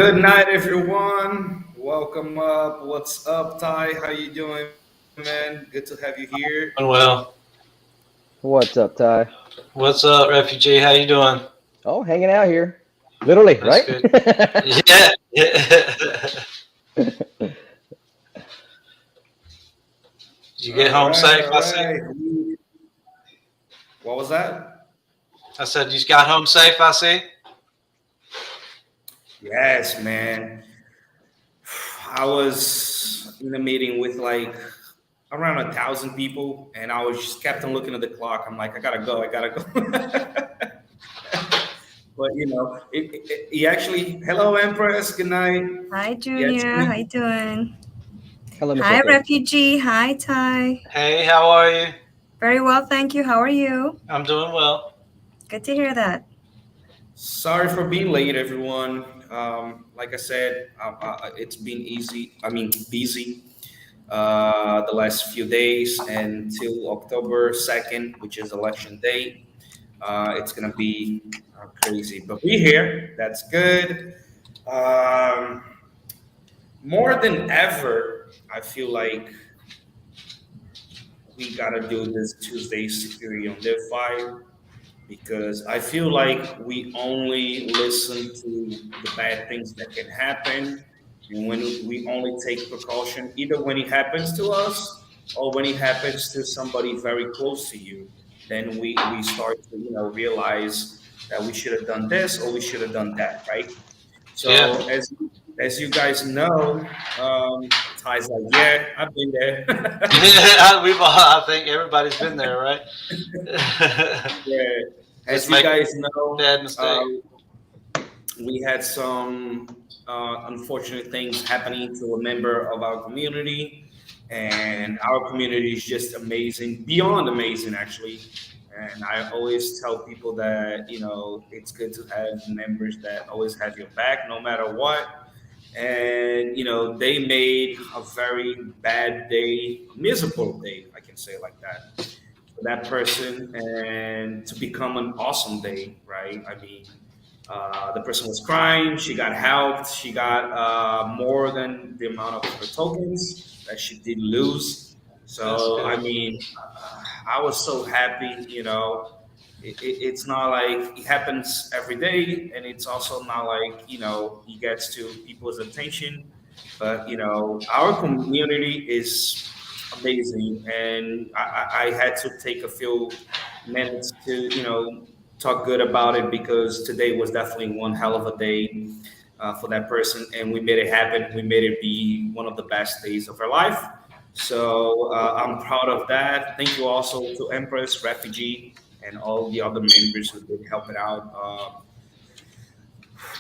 Good night, everyone. Welcome up. What's up, Ty? How you doing, man? Good to have you here. Doing well. What's up, Ty? What's up, refugee? How you doing? Oh, hanging out here. Literally, That's right? good. Yeah. Did you get All home right, safe? all I see. right. What was that? I said you got home safe. I see. Yes, man. I was in a meeting with like around 1,000 people, and I was just kept on looking at the clock. I'm like, I gotta go, I gotta go. But he actually, hello, Empress. Good night. Hi, He Junior. How actually you doing? Hello, Miss Hi, Empress. Refugee. Hi, Ty. Hey, how are you? Very well, thank you. How are you? I'm doing well. Good to hear that. Sorry for being late, everyone. Like I said, it's been easy. I mean, busy the last few days until October 2nd, which is election day. It's gonna be crazy, but we're here. That's good. Um, More than ever, I feel like we gotta do this Tuesday security on DeFi because I feel like we only listen to the bad things that can happen, and when we only take precaution, either when it happens to us or when it happens to somebody very close to you, then we start to realize that we should have done this or we should have done that, right? Yeah. So as you guys know, Ty's like, yeah, I've been there. We've all. I think everybody's been there, right? Yeah, Just as you make a guys know, bad mistake. we had some unfortunate things happening to a member of our community, and our community is just amazing, beyond amazing, actually. And I always tell people that it's good to have members that always have your back, no matter what. And they made a very bad day, a miserable day, I can say it like that, for that person, and to become an awesome day, right? I mean, the person was crying. She got helped. She got more than the amount of her tokens that she did lose. That's So I good. mean, I was so happy. It's not like it happens every day, and it's also not like he gets to people's attention. But our community is amazing, and I had to take a few minutes to talk good about it because today was definitely one hell of a day for that person, and we made it happen. We made it be one of the best days of her life. So I'm proud of that. Thank you also to Empress, Refugee, and all the other members who did help it out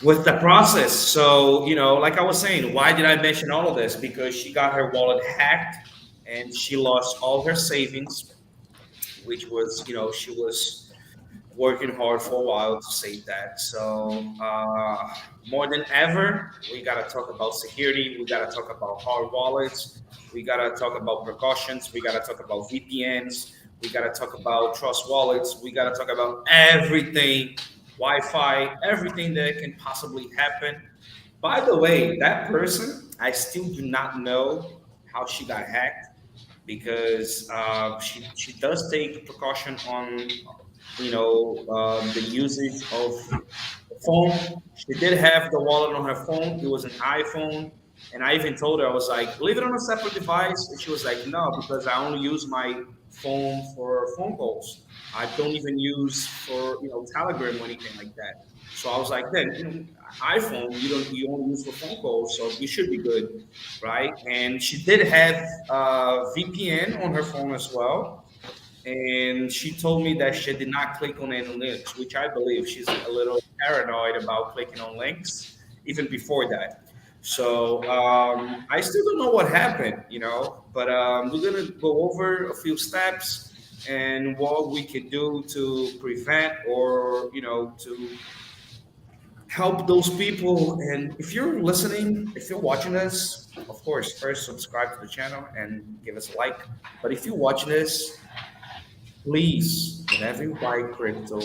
with the process. So, like I was saying, why did I mention all of this? Because she got her wallet hacked and she lost all her savings, which was, she was working hard for a while to save that. So, more than ever, we got to talk about security. We got to talk about hard wallets. We got to talk about precautions. We got to talk about VPNs. We got to talk about trust wallets. We got to talk about everything, Wi-Fi, everything that can possibly happen. By the way, that person, I still do not know how she got hacked because she does take precaution on the usage of the phone. She did have the wallet on her phone. It was an iPhone, and I even told her, I was like, leave it on a separate device, and she was like, no, because I only use my phone for phone calls. I don't even use for Telegram or anything like that. So I was like, then iPhone you only use for phone calls, so you should be good, right? And she did have VPN on her phone as well, and she told me that she did not click on any links, which I believe she's a little paranoid about clicking on links even before that. So I still don't know what happened, but we're gonna go over a few steps and what we could do to prevent or to help those people. And if you're listening, if you're watching this, of course, first subscribe to the channel and give us a like. But if you're watching this, please, whenever you buy crypto,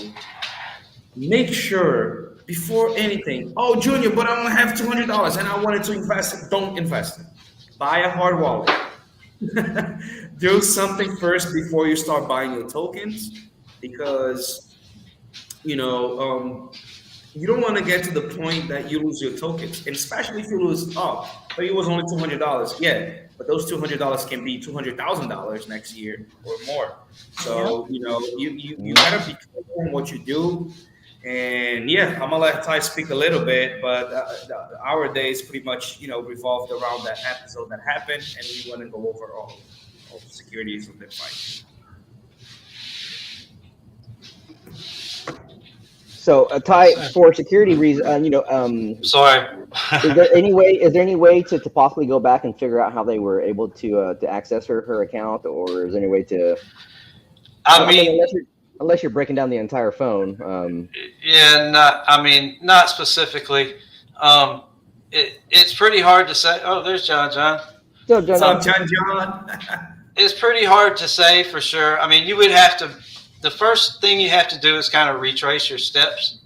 make sure before anything. Oh, Junior, but I don't have $200 and I wanted to invest it. Don't invest it. Buy a hard wallet. Do something first before you start buying your tokens, because you know you don't want to get to the point that you lose your tokens, and especially if you lose. Oh, but it was only $200. Yeah, but those $200 can be $200,000 next year or more. Yep. So you gotta be careful in what you do. And yeah, I'm gonna let Ty speak a little bit, but our days pretty much revolved around that episode that happened, and we want to go over all the securities of that fight. So, Ty, for security reasons, Sorry. is there any way to possibly go back and figure out how they were able to access her account, or is there any way to? I mean, unless you're breaking down the entire phone. Yeah, not specifically. It's pretty hard to say. Oh, there's John. So, What's up, John? John? It's pretty hard to say for sure. I mean, you would have to. The first thing you have to do is kind of retrace your steps,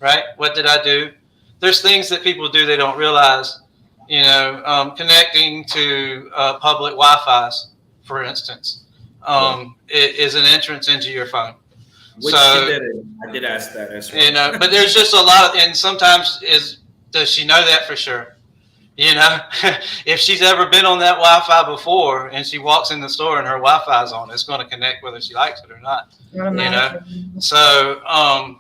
right? What did I do? There's things that people do they don't realize. Connecting to public Wi-Fi's, for instance, it is an entrance into your phone. Which So, she didn't. I did ask that as well. but there's just a lot, and sometimes does she know that for sure? If she's ever been on that Wi-Fi before and she walks in the store and her Wi-Fi is on, it's going to connect whether she likes it or not. So, I'm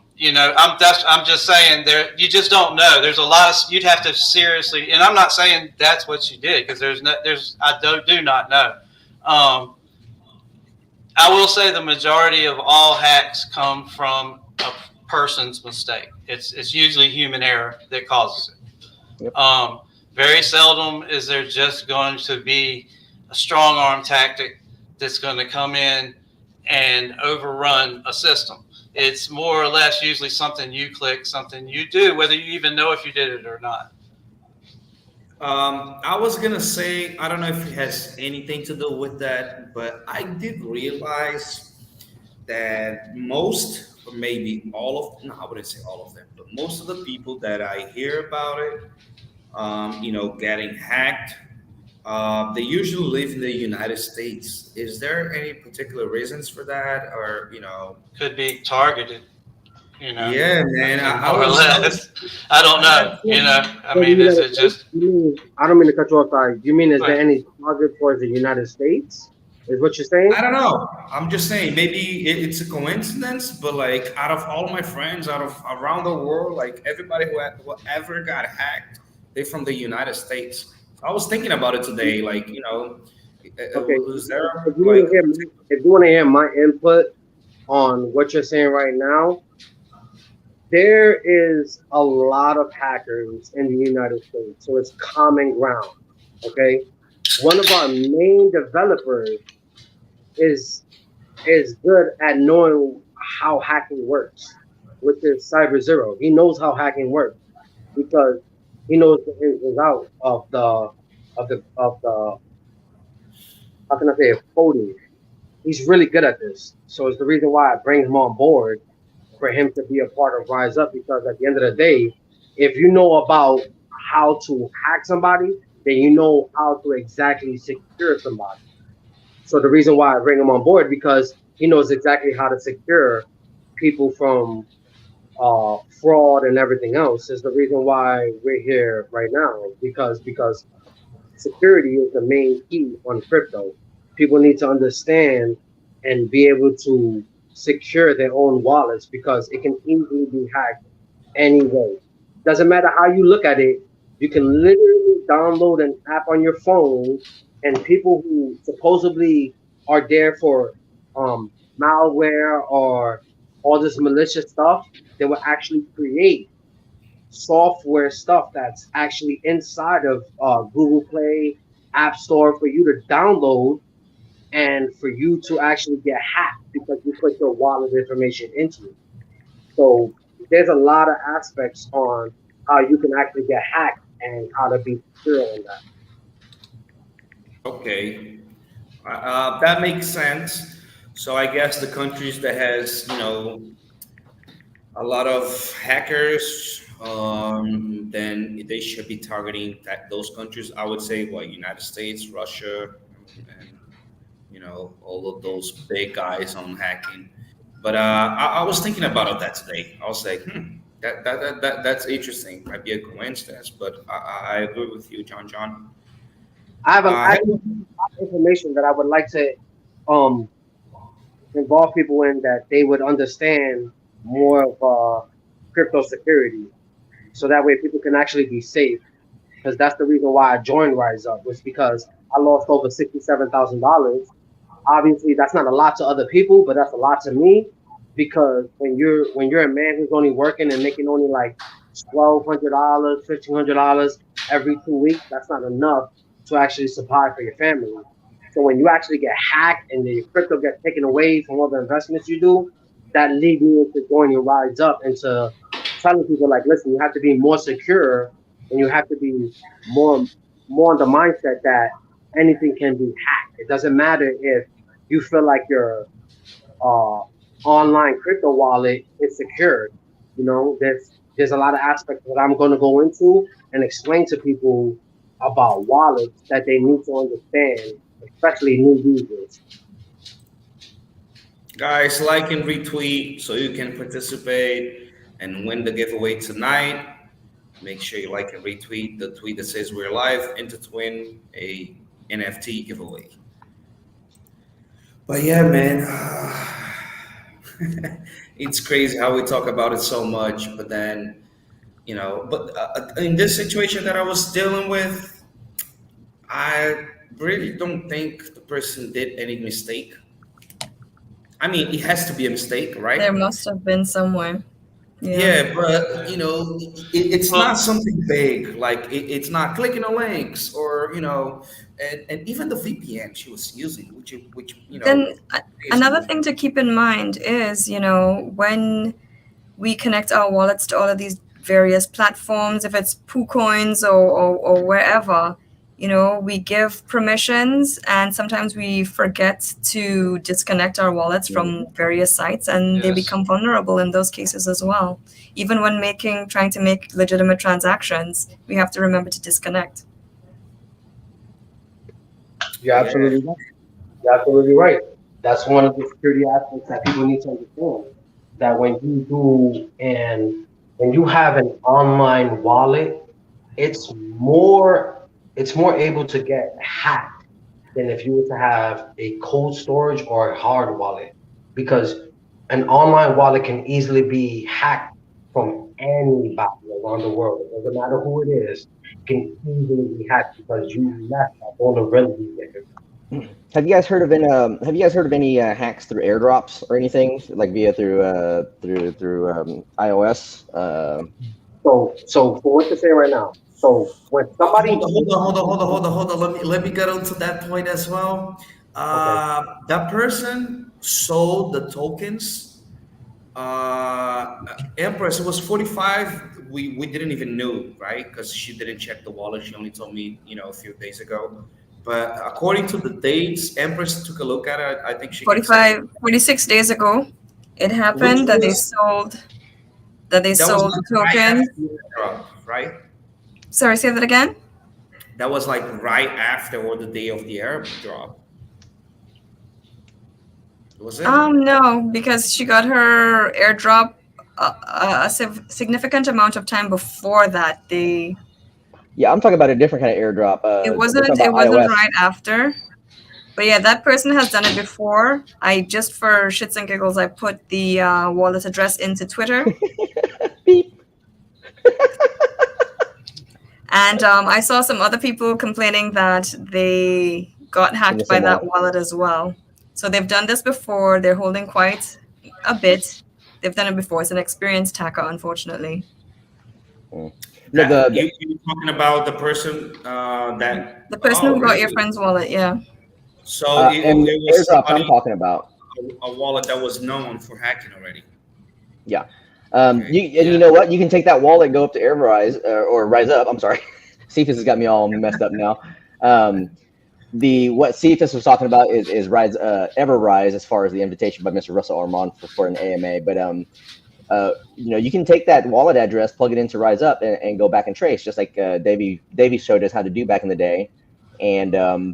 just saying you just don't know. There's a lot of, you'd have to seriously, and I'm not saying that's what she did, because I do not know. I will say the majority of all hacks come from a person's mistake. It's usually human error that causes it. Yep. Very seldom is there just going to be a strong arm tactic that's going to come in and overrun a system. It's more or less usually something you click, something you do, whether you even know if you did it or not. I was gonna say, I don't know if it has anything to do with that, but I did realize that most, or maybe all of, no, I wouldn't say all of them, but most of the people that I hear about it, getting hacked, they usually live in the United States. Is there any particular reasons for that, or Could be targeted, Yeah, man. more or less. I don't know. I mean, is it just? I don't mean to cut you off, sorry. You mean is there any target towards the United States? Is what you're saying? I don't know. I'm just saying maybe it's a coincidence, but like out of all my friends, out of around the world, like everybody who ever got hacked, they're from the United States. I was thinking about it today, like Okay. was there If you like want to hear my input on what you're saying right now, there is a lot of hackers in the United States, so it's common ground. Okay, one of our main developers is good at knowing how hacking works, which is Cyber Zero. He knows how hacking works because he knows the ins and outs of the how can I say it, coding. He's really good at this, so it's the reason why I bring him on board for him to be a part of Rise Up, because at the end of the day, if you know about how to hack somebody, then you know how to exactly secure somebody. So the reason why I bring him on board, because he knows exactly how to secure people from fraud and everything else, is the reason why we're here right now, because security is the main key on crypto. People need to understand and be able to secure their own wallets, because it can easily be hacked anyway. Doesn't matter how you look at it, you can literally download an app on your phone, and people who supposedly are there for malware or all this malicious stuff, they will actually create software stuff that's actually inside of Google Play, App Store, for you to download and for you to actually get hacked because you put your wallet information into it. So there's a lot of aspects on how you can actually get hacked and how to be secure on that. okay, that makes sense. So I guess the countries that has a lot of hackers, then they should be targeting those countries. I would say, well, United States, Russia, and all of those big guys on hacking. But I was thinking about that today. I was like, that's interesting. Might be a coincidence, but I agree with you, John. I Hey, have a lot of information that I would like to um involve people in that they would understand more of crypto security, so that way people can actually be safe. Because that's the reason why I joined Rise Up, was because I lost over $67,000. Obviously, that's not a lot to other people, but that's a lot to me. Because when you're a man who's only working and making only like $1,200, $1,500 every 2 weeks, that's not enough to actually survive for your family. So when you actually get hacked and the crypto gets taken away from all the investments you do, that leads me into joining Rise Up, into telling people like, listen, you have to be more secure, and you have to be more more on the mindset that anything can be hacked. It doesn't matter if you feel like your uh, online crypto wallet is secured. There's a lot of aspects that I'm going to go into and explain to people about wallets that they need to understand, especially new users. guys, like and retweet so you can participate and win the giveaway tonight. Make sure you like and retweet the tweet that says we're live and to win a NFT giveaway. But yeah, man, it's crazy how we talk about it so much, but then but in this situation that I was dealing with, I really don't think the person did any mistake. I mean, it has to be a mistake, There right? must have been somewhere. Yeah. Yeah, but it's not Well, something big. Like it's not clicking on links or and even the VPN she was using, which Then another crazy. thing to keep in mind is, when we connect our wallets to all of these various platforms, if it's PooCoins or wherever, we give permissions, and sometimes we forget to disconnect our wallets from various sites, and they yes. become vulnerable in those cases as well. Even when trying to make legitimate transactions, we have to remember to disconnect. You're Yeah, absolutely right. You're absolutely right. That's one of the security aspects that people need to understand. That when you have an online wallet, it's more it's more able to get hacked than if you were to have a cold storage or a hard wallet, because an online wallet can easily be hacked from anybody around the world. It doesn't matter who it is, it can easily be hacked because you left that vulnerability there. Have you guys heard of any hacks through airdrops or anything like via through iOS? So for what to say right now. So when somebody, hold on. Let me get onto that point as well. okay, That person sold the tokens. Empress, it was 45. We didn't even know, right? Because she didn't check the wallet. She only told me, a few days ago. But according to the dates, Empress took a look at it. I think she can say 46 days ago, it which happened that they was sold that was like right tokens. after the airdrop, right? Sorry, say that again. That was like right after or the day of the airdrop. Was it? No, because she got her airdrop significant amount of time before that. Yeah, I'm talking about a different kind of airdrop. It We're talking wasn't it about wasn't iOS. right after. But yeah, that person has done it before. I just, for shits and giggles, I put the wallet address into Twitter, Beep. and I saw some other people complaining that they got In the hacked by same way. that wallet as well. So they've done this before. They're holding quite a bit. They've done it before. It's an experienced hacker, unfortunately. No, That you talking about the person that? The person Oh, who got your really? friend's wallet, yeah. So and it the was airdrops I'm somebody, talking about. a wallet that was known for hacking already. Yeah. Okay. You Yeah. know what? You can take that wallet, go up to Everrise or Rise Up. I'm sorry, Cephas has got me all messed up now. What Cephas was talking about is Rise Everrise, as far as the invitation by Mr. Russell Ormond for an AMA. But you can take that wallet address, plug it into Rise Up, and go back and trace, just like Davey showed us how to do back in the day. And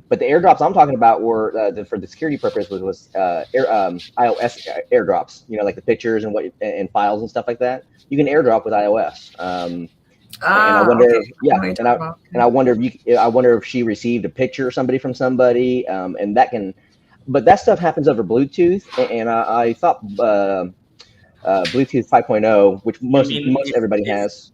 but the airdrops I'm talking about were for the security purpose was iOS airdrops. Like the pictures and files and stuff like that. You can airdrop with iOS. And I wonder, okay. I wonder if she received a picture or somebody from somebody, and that can, but that stuff happens over Bluetooth, and I thought Bluetooth 5.0, which most everybody has,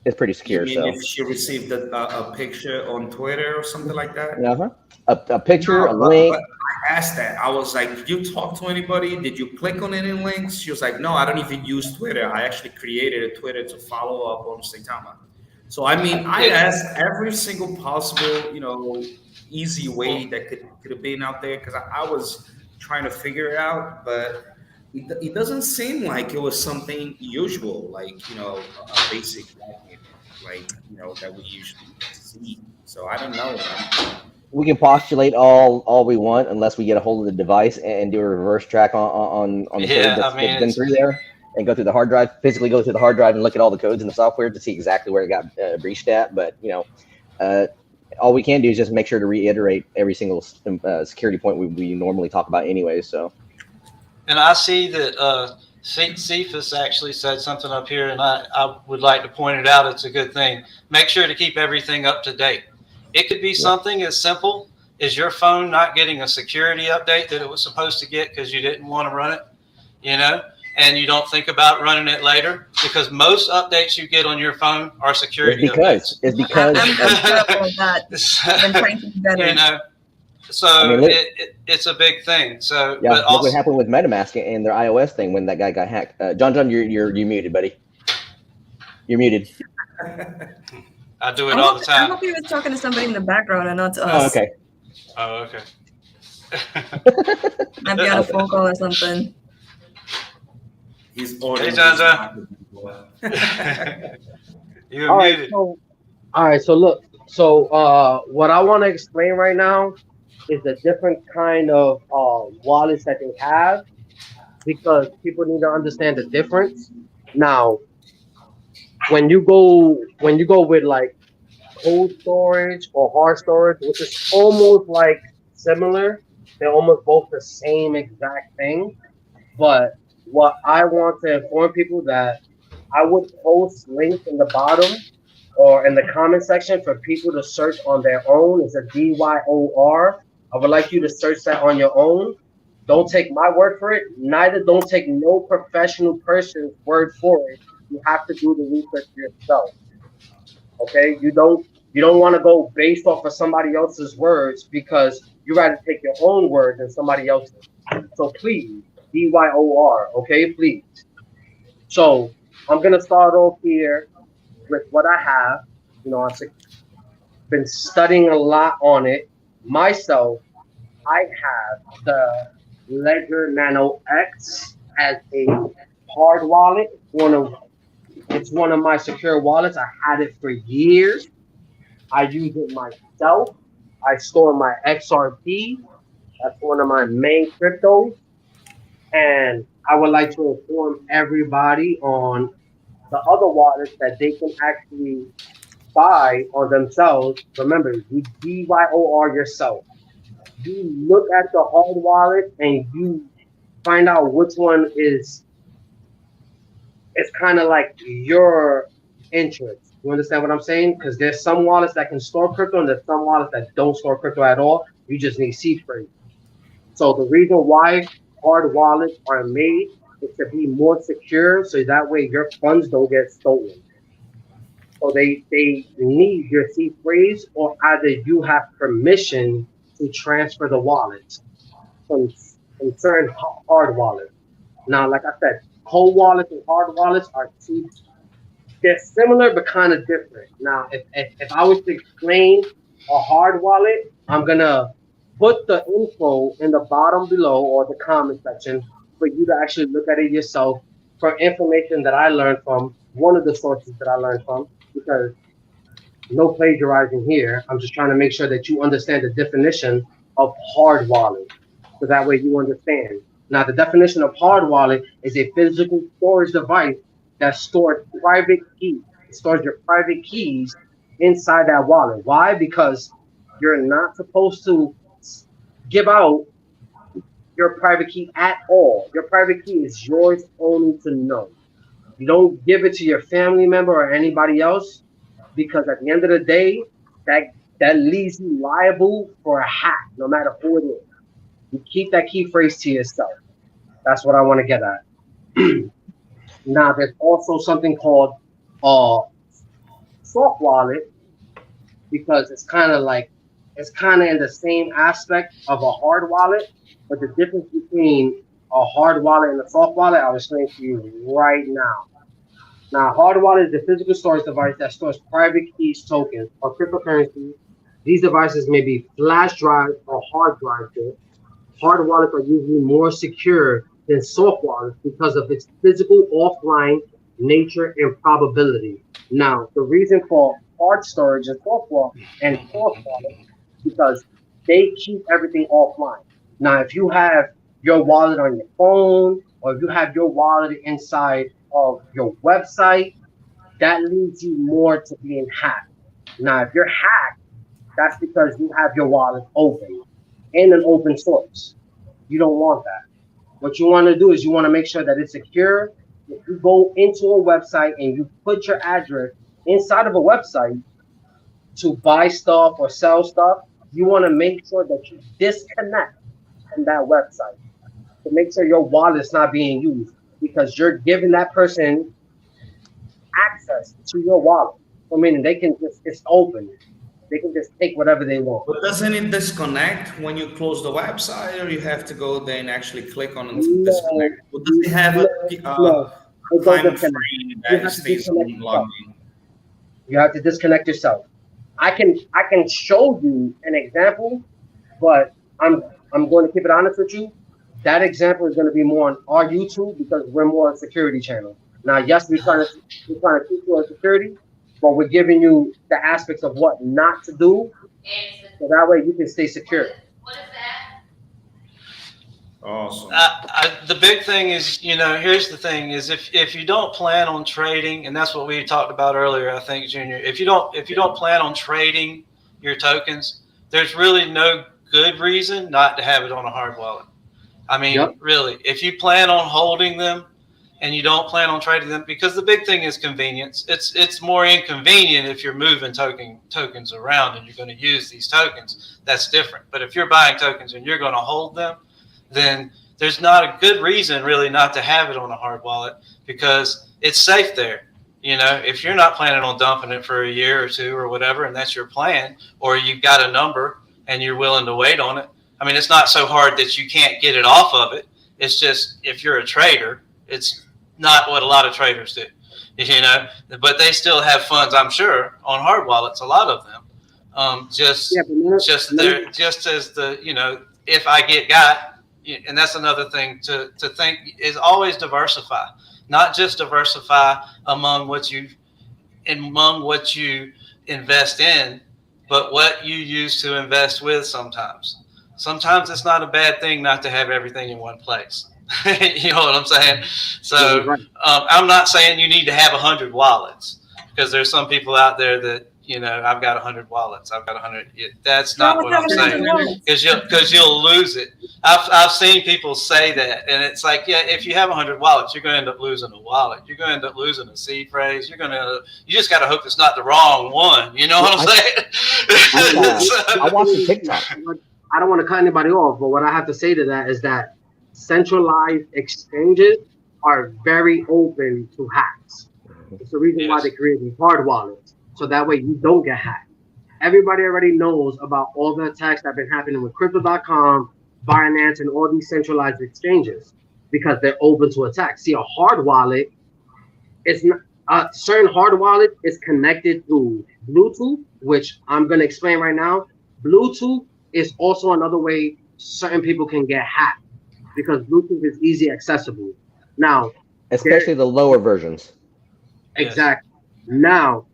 is pretty secure. You mean if she received a picture on Twitter or something like that? Uh-huh. A picture, a link. But I asked that. I was like, did you talk to anybody? Did you click on any links? She was like, no, I don't even use Twitter. I actually created a Twitter to follow up on Saitama. So, I mean, I asked every single possible, easy way that could have been out there because I was trying to figure it out, but it doesn't seem like it was something usual, like, a basic that we usually see. So I don't know. We can postulate all we want unless we get a hold of the device and do a reverse track on the code that's been through there, and go through the hard drive, physically go through the hard drive and look at all the codes in the software to see exactly where it got breached at. But all we can do is just make sure to reiterate every single security point we normally talk about anyway. So. And I see that Cephas actually said something up here, and I would like to point it out. It's a good thing. Make sure to keep everything up to date. It could be something as simple as your phone not getting a security update that it was supposed to get because you didn't want to run it, and you don't think about running it later, because most updates you get on your phone are security updates. It's because I'm that. I'm trying to be better. So it's a big thing. So yeah, but also, what happened with MetaMask and their iOS thing when that guy got hacked. John, you're muted, buddy. You're muted. I do it all the time. I hope he was talking to somebody in the background and not to Oh, us. okay. Oh, okay. Might be on a phone call or something. He's ordering. Hey, John. You're muted. All right. So look. So what I want to explain right now is the different kind of wallets that they have, because people need to understand the difference. Now, when you go with like cold storage or hard storage, which is almost like similar, they're almost both the same exact thing. But what I want to inform people that I would post links in the bottom or in the comment section for people to search on their own. It's a DYOR. I would like you to search that on your own. Don't take my word for it. Neither don't take no professional person's word for it. You have to do the research yourself. Okay? You don't want to go based off of somebody else's words, because you rather take your own word than somebody else's. So please, DYOR, okay? Please. So I'm gonna start off here with what I have. I've been studying a lot on it myself. I have the Ledger Nano X as a hard wallet. It's one of my secure wallets. I had it for years. I use it myself. I store my XRP. That's one of my main cryptos. And I would like to inform everybody on the other wallets that they can actually buy on themselves. Remember, you DYOR yourself. You look at the hard wallet and you find out which one is kind of like your interest. You understand what I'm saying? Because there's some wallets that can store crypto and there's some wallets that don't store crypto at all. You just need seed phrase. So the reason why hard wallets are made is to be more secure, so that way your funds don't get stolen. So they need your seed phrase, or either you have permission to transfer the wallet from certain hard wallets. Now, like I said, cold wallets and hard wallets are two. They're similar but kind of different. Now, if I was to explain a hard wallet, I'm gonna put the info in the bottom below or the comment section for you to actually look at it yourself for information that I learned from one of the sources that I learned from, because no plagiarizing here. I'm just trying to make sure that you understand the definition of hard wallet, so that way you understand. Now, the definition of hard wallet is a physical storage device that stores private keys. It stores your private keys inside that wallet. Why? Because you're not supposed to give out your private key at all. Your private key is yours only to know. You don't give it to your family member or anybody else, because at the end of the day, that leaves you liable for a hack, no matter who it is. You keep that key phrase to yourself. That's what I want to get at. Now, there's also something called soft wallet, because it's kind of in the same aspect of a hard wallet, but the difference between a hard wallet and a soft wallet, I'll explain to you right now. Now, a hard wallet is a physical storage device that stores private keys, tokens, or cryptocurrency. These devices may be flash drives or hard drives. Hard wallets are usually more secure than soft wallets because of its physical offline nature and probability. Now, the reason for hard storage and soft wallet because they keep everything offline. Now, if you have your wallet on your phone, or if you have your wallet inside of your website, that leads you more to being hacked. Now, if you're hacked, that's because you have your wallet open in an open source. You don't want that. What you want to do is you want to make sure that it's secure. If you go into a website and you put your address inside of a website to buy stuff or sell stuff, you want to make sure that you disconnect from that website to make sure your wallet's not being used, because you're giving that person access to your wallet. I mean, it's open. They can just take whatever they want. But doesn't it disconnect when you close the website, or you have to go there and actually click on it to disconnect? Or does it have a time frame that stays logged in? You have to disconnect yourself. I can show you an example, but I'm going to keep it honest with you. That example is going to be more on our YouTube, because we're more a security channel. Now, yes, we're trying to keep you on security, but we're giving you the aspects of what not to do, so that way you can stay secure. What is that? Awesome. The big thing is, here's the thing: is if you don't plan on trading, and that's what we talked about earlier, I think, Junior. If you don't plan on trading your tokens, there's really no good reason not to have it on a hard wallet. I mean, really, if you plan on holding them and you don't plan on trading them, because the big thing is convenience. It's more inconvenient if you're moving tokens around and you're going to use these tokens. That's different. But if you're buying tokens and you're going to hold them, then there's not a good reason really not to have it on a hard wallet, because it's safe there. If you're not planning on dumping it for a year or two or whatever, and that's your plan, or you've got a number and you're willing to wait on it, I mean, it's not so hard that you can't get it off of it. It's just, if you're a trader, it's not what a lot of traders do, but they still have funds, I'm sure, on hard wallets, a lot of them. Just as the, if I get got, and that's another thing to think, is always diversify, not just diversify among what you invest in, but what you use to invest with. Sometimes it's not a bad thing not to have everything in one place. You know what I'm saying? So I'm not saying you need to have 100 wallets, because there's some people out there that, I've got 100 wallets. I've got 100. That's not what I'm saying, because you'll lose it. I've seen people say that, and it's like, yeah, if you have 100 wallets, you're going to end up losing a wallet. You're going to end up losing a seed phrase. You just got to hope it's not the wrong one. You know what I'm saying? I watched the TikTok. I don't want to cut anybody off, but what I have to say to that is that centralized exchanges are very open to hacks. It's the reason why they created hard wallets, so that way you don't get hacked. Everybody already knows about all the attacks that have been happening with Crypto.com, Binance, and all these centralized exchanges, because they're open to attack. See, a hard wallet is not, a certain hard wallet is connected through Bluetooth, which I'm going to explain right now. Bluetooth is also another way certain people can get hacked, because Bluetooth is easy accessible. Now, especially the lower versions. Exactly. Now,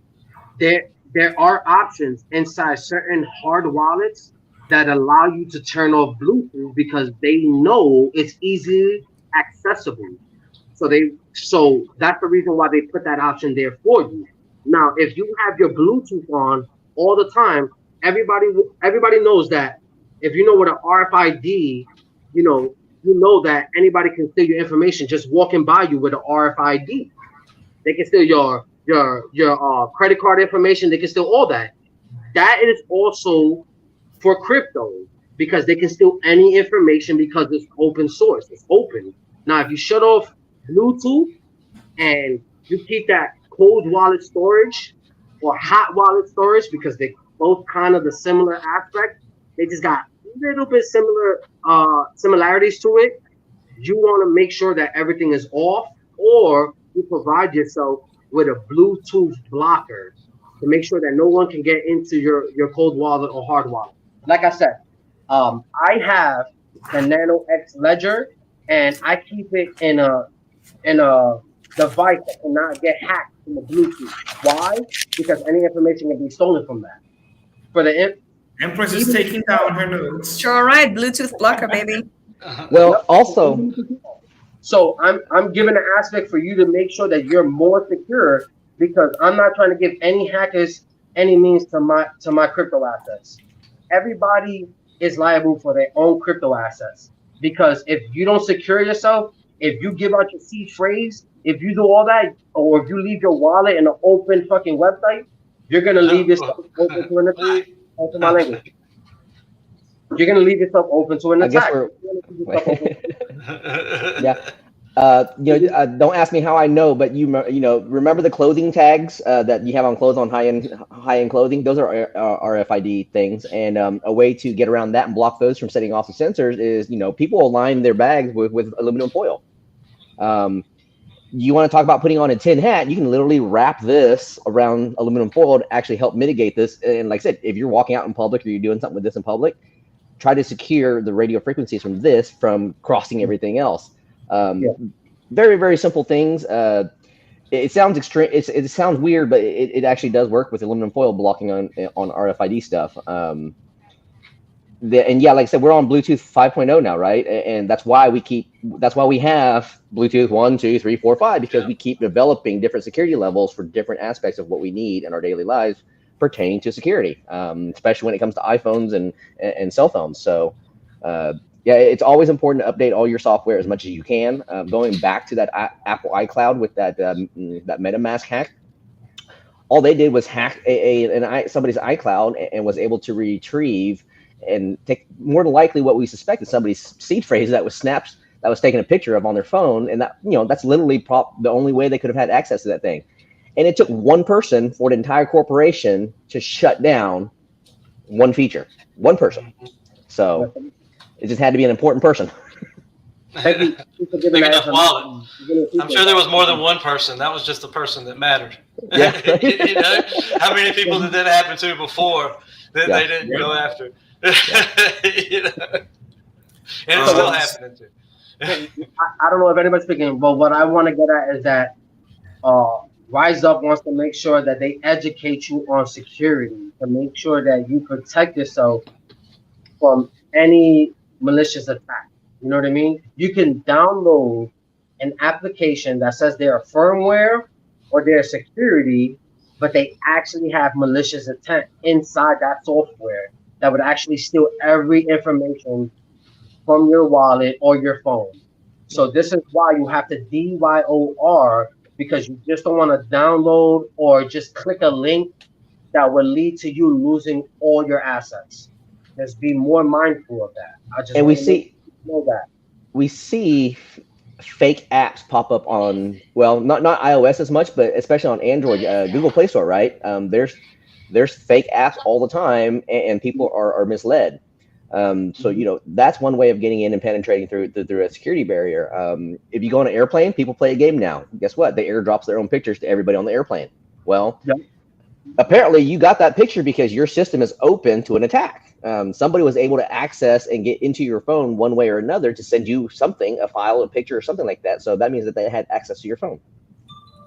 there are options inside certain hard wallets that allow you to turn off Bluetooth because they know it's easily accessible. So that's the reason why they put that option there for you. Now, if you have your Bluetooth on all the time, everybody knows that if you know what an RFID, you know that anybody can steal your information just walking by you with an RFID. They can steal your credit card information. They can steal all that. That is also for crypto because they can steal any information because it's open source. It's open. Now, if you shut off Bluetooth and you keep that cold wallet storage or hot wallet storage because they both kind of the similar aspect, they just got a little bit similarities to it. You want to make sure that everything is off, or you provide yourself with a Bluetooth blocker to make sure that no one can get into your cold wallet or hard wallet. Like I said, I have the Nano X Ledger, and I keep it in a device that cannot get hacked from the Bluetooth. Why? Because any information can be stolen from that. For the Empress is taking down her notes. Sure, right. Bluetooth blocker, baby. Well, also, so I'm giving an aspect for you to make sure that you're more secure because I'm not trying to give any hackers any means to my crypto assets. Everybody is liable for their own crypto assets because if you don't secure yourself, if you give out your seed phrase, if you do all that, or if you leave your wallet in an open fucking website, you're gonna leave yourself open to an attack. That's my language. You're gonna leave yourself open to an attack. Yeah. Don't ask me how I know, but remember the clothing tags that you have on clothes on high-end clothing? Those are RFID things, and a way to get around that and block those from setting off the sensors is, people will line their bags with aluminum foil. You want to talk about putting on a tin hat? You can literally wrap this around aluminum foil to actually help mitigate this. And like I said, if you're walking out in public or you're doing something with this in public, try to secure the radio frequencies from this from crossing everything else. Very, very simple things. It sounds extreme. It sounds weird, but it actually does work with aluminum foil blocking on RFID stuff. Like I said, we're on Bluetooth 5.0 now, right? And that's why we have Bluetooth 1, 2, 3, 4, 5, because we keep developing different security levels for different aspects of what we need in our daily lives pertaining to security, especially when it comes to iPhones and cell phones. So, it's always important to update all your software as much as you can. Going back to that Apple iCloud with that MetaMask hack, all they did was hack somebody's iCloud and was able to retrieve and take more than likely what we suspected somebody's seed phrase that was taken a picture of on their phone, and that's literally the only way they could have had access to that thing. And it took one person for an entire corporation to shut down one feature. One person. So it just had to be an important person. Big enough wallet. I'm sure there was more than one person. That was just the person that mattered. Yeah. How many people did that happen to before that they didn't go after? And it's still happening too. I don't know if anybody's speaking, but what I want to get at is that Rise Up wants to make sure that they educate you on security to make sure that you protect yourself from any malicious attack. You know what I mean? You can download an application that says they're firmware or they're security, but they actually have malicious intent inside that software that would actually steal every information from your wallet or your phone. So this is why you have to DYOR, because you just don't want to download or just click a link that will lead to you losing all your assets. Just be more mindful of that. We see fake apps pop up on, well, not iOS as much, but especially on Android, Google Play Store, right? There's fake apps all the time, and people are misled. So that's one way of getting in and penetrating through a security barrier. If you go on an airplane, people play a game now. Guess what? They airdrops their own pictures to everybody on the airplane. Well, apparently you got that picture because your system is open to an attack. Somebody was able to access and get into your phone one way or another to send you something, a file, a picture, or something like that. So that means that they had access to your phone.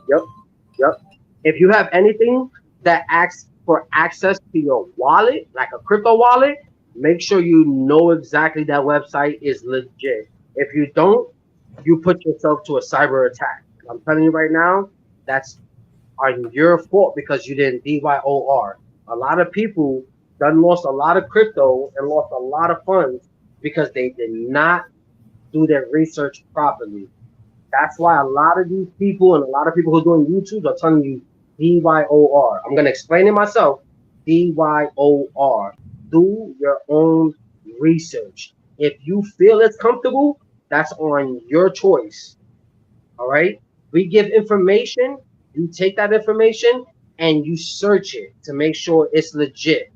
Yep. If you have anything that asks for access to your wallet, like a crypto wallet, make sure you know exactly that website is legit. If you don't, you put yourself to a cyber attack. I'm telling you right now, that's on your fault because you didn't DYOR. A lot of people done lost a lot of crypto and lost a lot of funds because they did not do their research properly. That's why a lot of these people and a lot of people who are doing YouTube are telling you DYOR. I'm going to explain it myself. DYOR. Do your own research. If you feel it's comfortable, that's on your choice. All right. We give information. You take that information and you search it to make sure it's legit.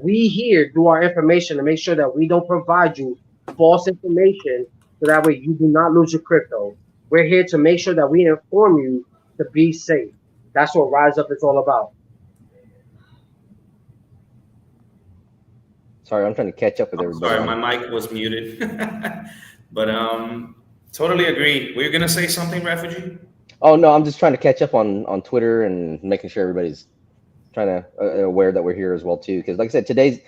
We here do our information to make sure that we don't provide you false information so that way you do not lose your crypto. We're here to make sure that we inform you to be safe. That's what Rise Up is all about. Sorry, I'm trying to catch up with everybody. Sorry, my mic was muted. But totally agree. Were you gonna say something, Refugee? Oh no, I'm just trying to catch up on Twitter and making sure everybody's trying to aware that we're here as well too. Because like I said, today's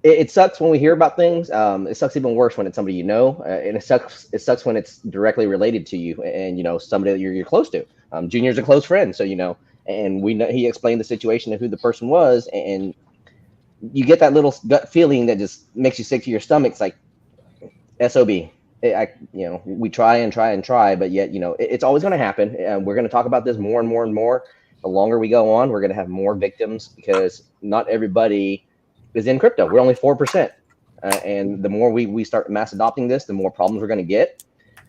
it sucks when we hear about things. It sucks even worse when it's somebody you know, and it sucks when it's directly related to you and somebody that you're close to. Junior's a close friend, so and we know he explained the situation of who the person was, and you get that little gut feeling that just makes you sick to your stomach. It's like SOB. We try and try and try, but yet it's always going to happen, and we're going to talk about this more and more and more. The longer we go on, we're going to have more victims because not everybody is in crypto. We're only 4%, and the more we start mass adopting this, the more problems we're going to get.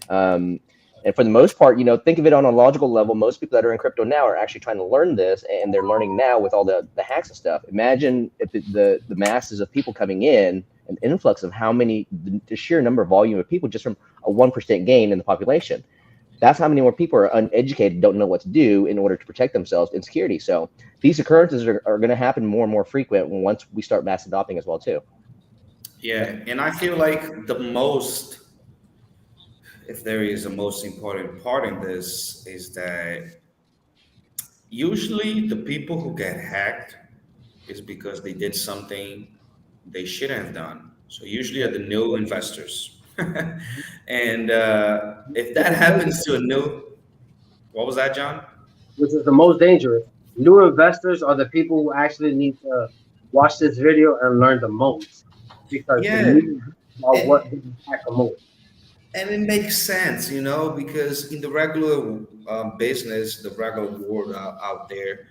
And for the most part, think of it on a logical level. Most people that are in crypto now are actually trying to learn this, and they're learning now with all the hacks and stuff. Imagine if the masses of people coming in, an influx of how many, the sheer number of volume of people just from a 1% gain in the population. That's how many more people are uneducated, don't know what to do in order to protect themselves in security. So these occurrences are going to happen more and more frequent once we start mass adopting as well too. Yeah, and I feel like if there is a most important part in this, is that usually the people who get hacked is because they did something they shouldn't have done. So usually are the new investors. And if that happens to what was that, John? Which is the most dangerous. New investors are the people who actually need to watch this video and learn the most, because the new are what they hack the most. And it makes sense, because in the regular business, the regular world out there,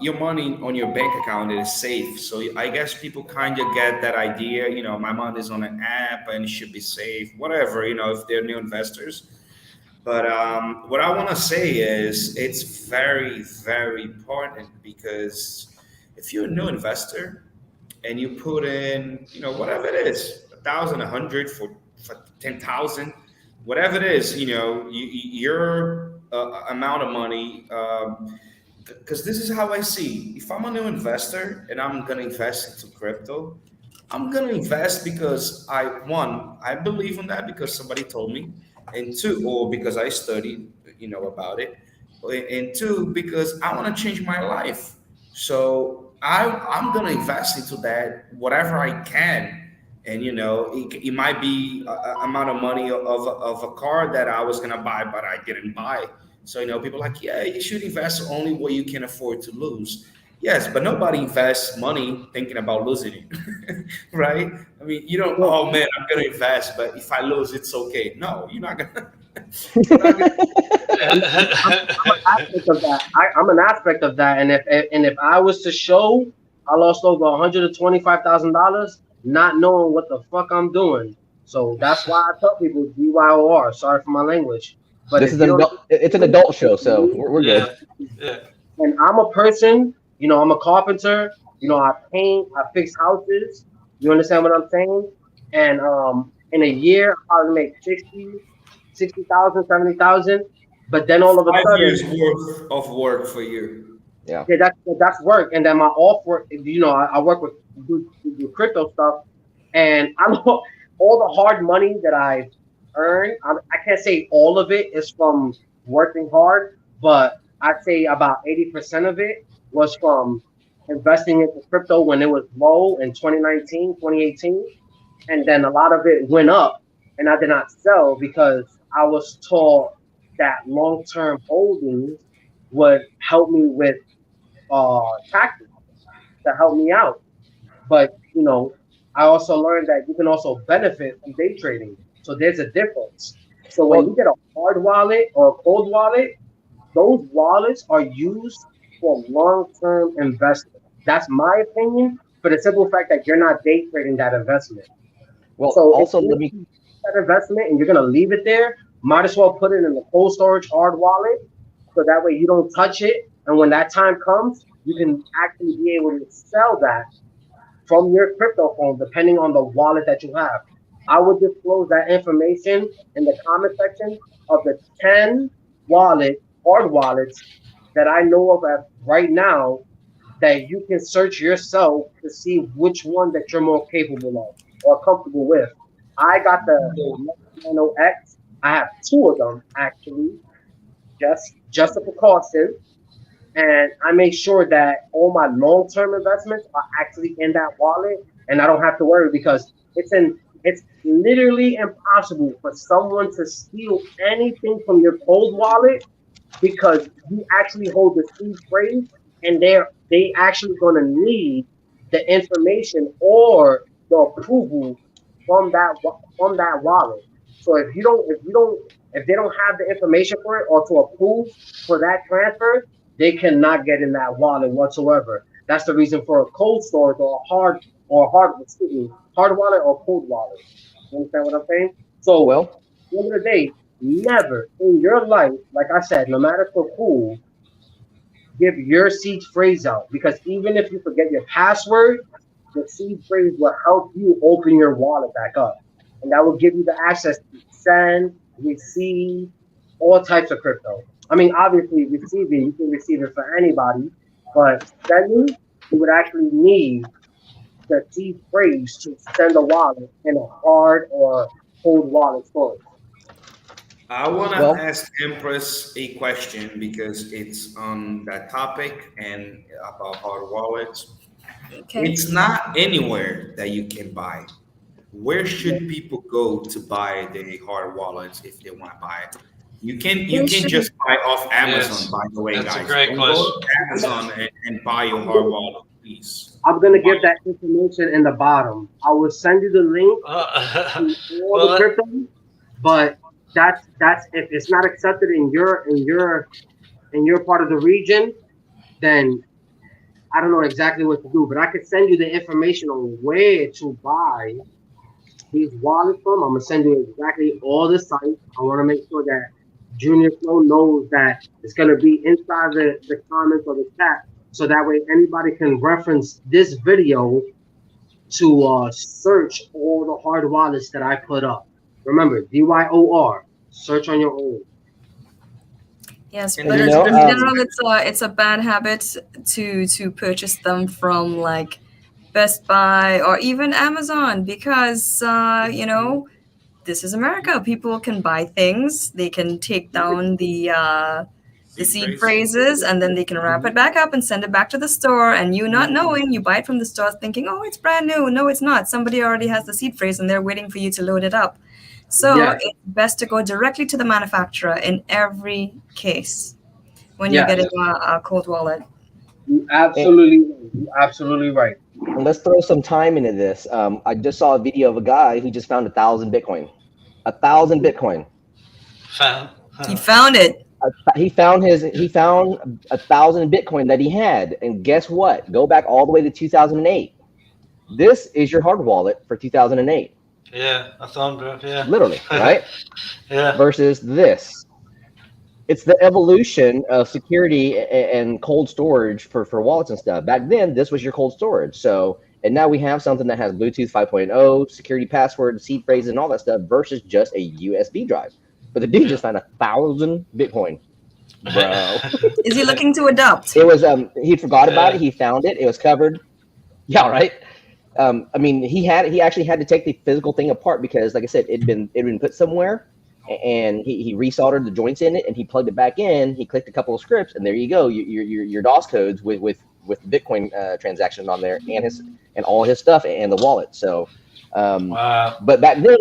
your money on your bank account is safe. So I guess people kind of get that idea, my money is on an app and it should be safe, whatever, if they're new investors. But what I want to say is it's very, very important, because if you're a new investor and you put in, whatever it is, 1,000, 100 for 10,000, whatever it is, your amount of money. Because this is how I see. If I'm a new investor and I'm gonna invest into crypto, I'm gonna invest because I believe in that because somebody told me, and two, or because I studied, about it, and two, because I want to change my life. So I'm gonna invest into that whatever I can, and it might be a amount of money of a car that I was gonna buy but I didn't buy. So people are like, yeah, you should invest only what you can afford to lose. Yes, but nobody invests money thinking about losing it. Right? I mean, you don't, oh man, I'm gonna invest, but if I lose, it's okay. No, you're not gonna. I'm an aspect of that. I'm an aspect of that, and if I was to show I lost over $125,000, not knowing what the fuck I'm doing. So that's why I tell people DYOR. Sorry for my language, but it's an adult show, so we're good. Yeah. And I'm a person, I'm a carpenter. I paint, I fix houses. You understand what I'm saying? And in a year, I'll make 60,000, 70,000. But then all of a 5 sudden, years worth of work for you. Yeah, that's work. And then my off work, I work with do crypto stuff, and I'm all the hard money that I've earned. I can't say all of it is from working hard, but I'd say about 80% of it was from investing into crypto when it was low in 2019, 2018. And then a lot of it went up, and I did not sell because I was taught that long-term holdings would help me with taxes to help me out. But I also learned that you can also benefit from day trading. So there's a difference. So when you get a hard wallet or a cold wallet, those wallets are used for long-term investment. That's my opinion, for the simple fact that you're not day trading that investment. Well, So if also you let me. that investment and you're gonna leave it there, might as well put it in the cold storage hard wallet, so that way you don't touch it. And when that time comes, you can actually be able to sell that from your crypto phone, depending on the wallet that you have. I would disclose that information in the comment section of the 10 hard wallets that I know of as right now, that you can search yourself to see which one that you're more capable of or comfortable with. I got the Nano X. I have two of them actually, just a precaution. And I make sure that all my long-term investments are actually in that wallet, and I don't have to worry because it's literally impossible for someone to steal anything from your cold wallet, because you actually hold the seed phrase, and they actually going to need the information or the approval from that wallet. So if they don't have the information for it or to approve for that transfer, they cannot get in that wallet whatsoever. That's the reason for a cold storage or hard wallet or cold wallet. You understand what I'm saying? So at Well, the end of the day, never in your life, like I said, no matter for who, give your seed phrase out, because even if you forget your password, the seed phrase will help you open your wallet back up, and that will give you the access to send, receive, all types of crypto. I mean, obviously, receiving, you can receive it for anybody, but sending, you would actually need the seed phrase to send a wallet in a hard or cold wallet storage. I want to well, ask Empress a question because it's on that topic and about hard wallets. Okay. It's not anywhere that you can buy. Where should people go to buy the hard wallets if they want to buy it? You They can should. just buy off Amazon, Yes, by the way, that's a guys. great Don't go to question. Amazon and buy your I'm hard gonna, wallet, please. I'm gonna give that information in the bottom. I will send you the link to all the Well, crypto, but that's if it's not accepted in your part of the region, then I don't know exactly what to do. But I could send you the information on where to buy these wallets from. I'm gonna send you exactly all the sites. I want to make sure that Junior Flow knows that it's gonna be inside the comments or the chat, so that way anybody can reference this video to search all the hard wallets that I put up. Remember, DYOR. Search on your own. Yes, And but you there's know, in different. general, it's a bad habit to purchase them from like Best Buy or even Amazon, because this is America. People can buy things. They can take down the Seed seed phrase. phrases, and then they can wrap it back up and send it back to the store. And you not knowing, you buy it from the store thinking, oh, it's brand new. No, it's not. Somebody already has the seed phrase and they're waiting for you to load it up. So Yes, it's best to go directly to the manufacturer in every case when you're yes. getting a cold wallet. and, You're absolutely right. and let's throw some time into this. I just saw a video of a guy who just found 1,000 Bitcoin. 1,000 Bitcoin. found. He found it. He found 1,000 Bitcoin that he had, and guess what? Go back all the way to 2008. This is your hard wallet for 2008, Yeah, a thumb drive. Yeah. literally, right? Yeah. Versus this. It's the evolution of security and cold storage for wallets and stuff. Back then, this was your cold storage. So, and now we have something that has Bluetooth 5.0, security password, seed phrases, and all that stuff versus just a USB drive. But the dude just found 1,000 Bitcoin, bro. Is he looking to adopt? It was he forgot about it. He found it. It was covered. Yeah, right. I mean, he actually had to take the physical thing apart because, like I said, it'd been put somewhere, and he resoldered the joints in it, and he plugged it back in. He clicked a couple of scripts, and there you go. Your DOS codes with with Bitcoin transactions on there and all his stuff and the wallet. So, Wow. but back then,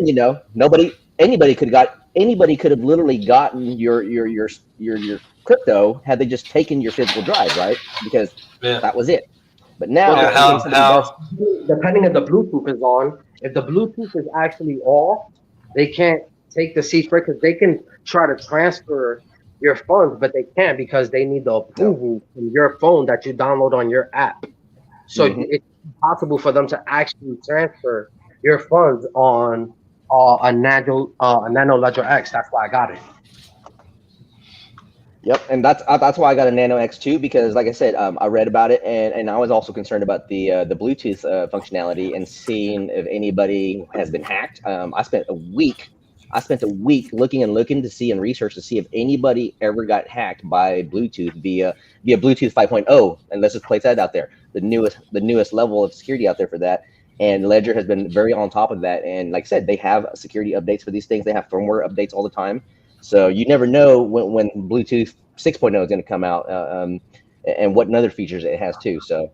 anybody could have literally gotten your crypto had they just taken your physical drive, right? Because that was it. But now, depending if the Bluetooth is on, if the Bluetooth is actually off, they can't take the secret because they can try to transfer your funds, but they can't because they need the approval from your phone that you download on your app. So it's impossible for them to actually transfer your funds on a Nano Ledger X. That's why I got it. Yep, and that's why I got a Nano X2 because, like I said, I read about it and I was also concerned about the Bluetooth functionality and seeing if anybody has been hacked. I spent a week looking to see and research to see if anybody ever got hacked by Bluetooth via Bluetooth 5.0, and let's just place that out there, the newest level of security out there for that. And Ledger has been very on top of that. And like I said, they have security updates for these things. They have firmware updates all the time. So you never know when Bluetooth 6.0 is going to come out and what other features it has too. So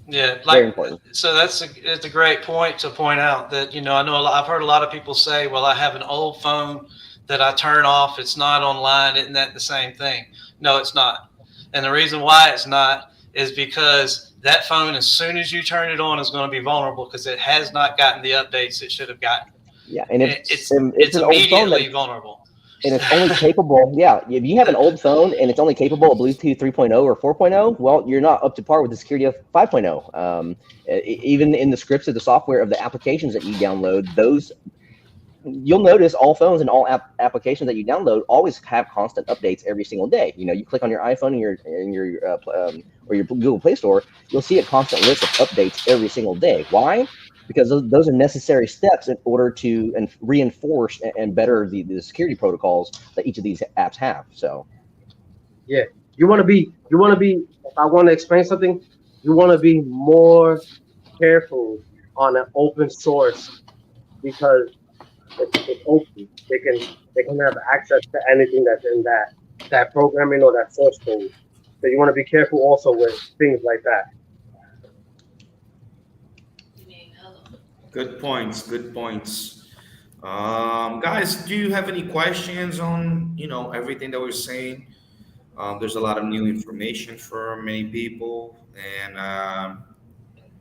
yeah, very important. So it's a great point to point out that, I've heard a lot of people say, well, I have an old phone that I turn off. It's not online. Isn't that the same thing? No, it's not. And the reason why it's not is because that phone, as soon as you turn it on, is going to be vulnerable because it has not gotten the updates it should have gotten. Yeah, and it's immediately vulnerable. And it's only capable, if you have an old phone and it's only capable of Bluetooth 3.0 or 4.0, well, you're not up to par with the security of 5.0. Even in the scripts of the software of the applications that you download, you'll notice all phones and all applications that you download always have constant updates every single day. You click on your iPhone or your Google Play Store, you'll see a constant list of updates every single day. Why? Because those are necessary steps in order to reinforce and better the security protocols that each of these apps have. So, yeah, you want to be. If I want to explain something, you want to be more careful on an open source because it's open. They can have access to anything that's in that programming or that source code. So you want to be careful also with things like that. Good points. Guys, do you have any questions on, everything that we're saying? There's a lot of new information for many people, and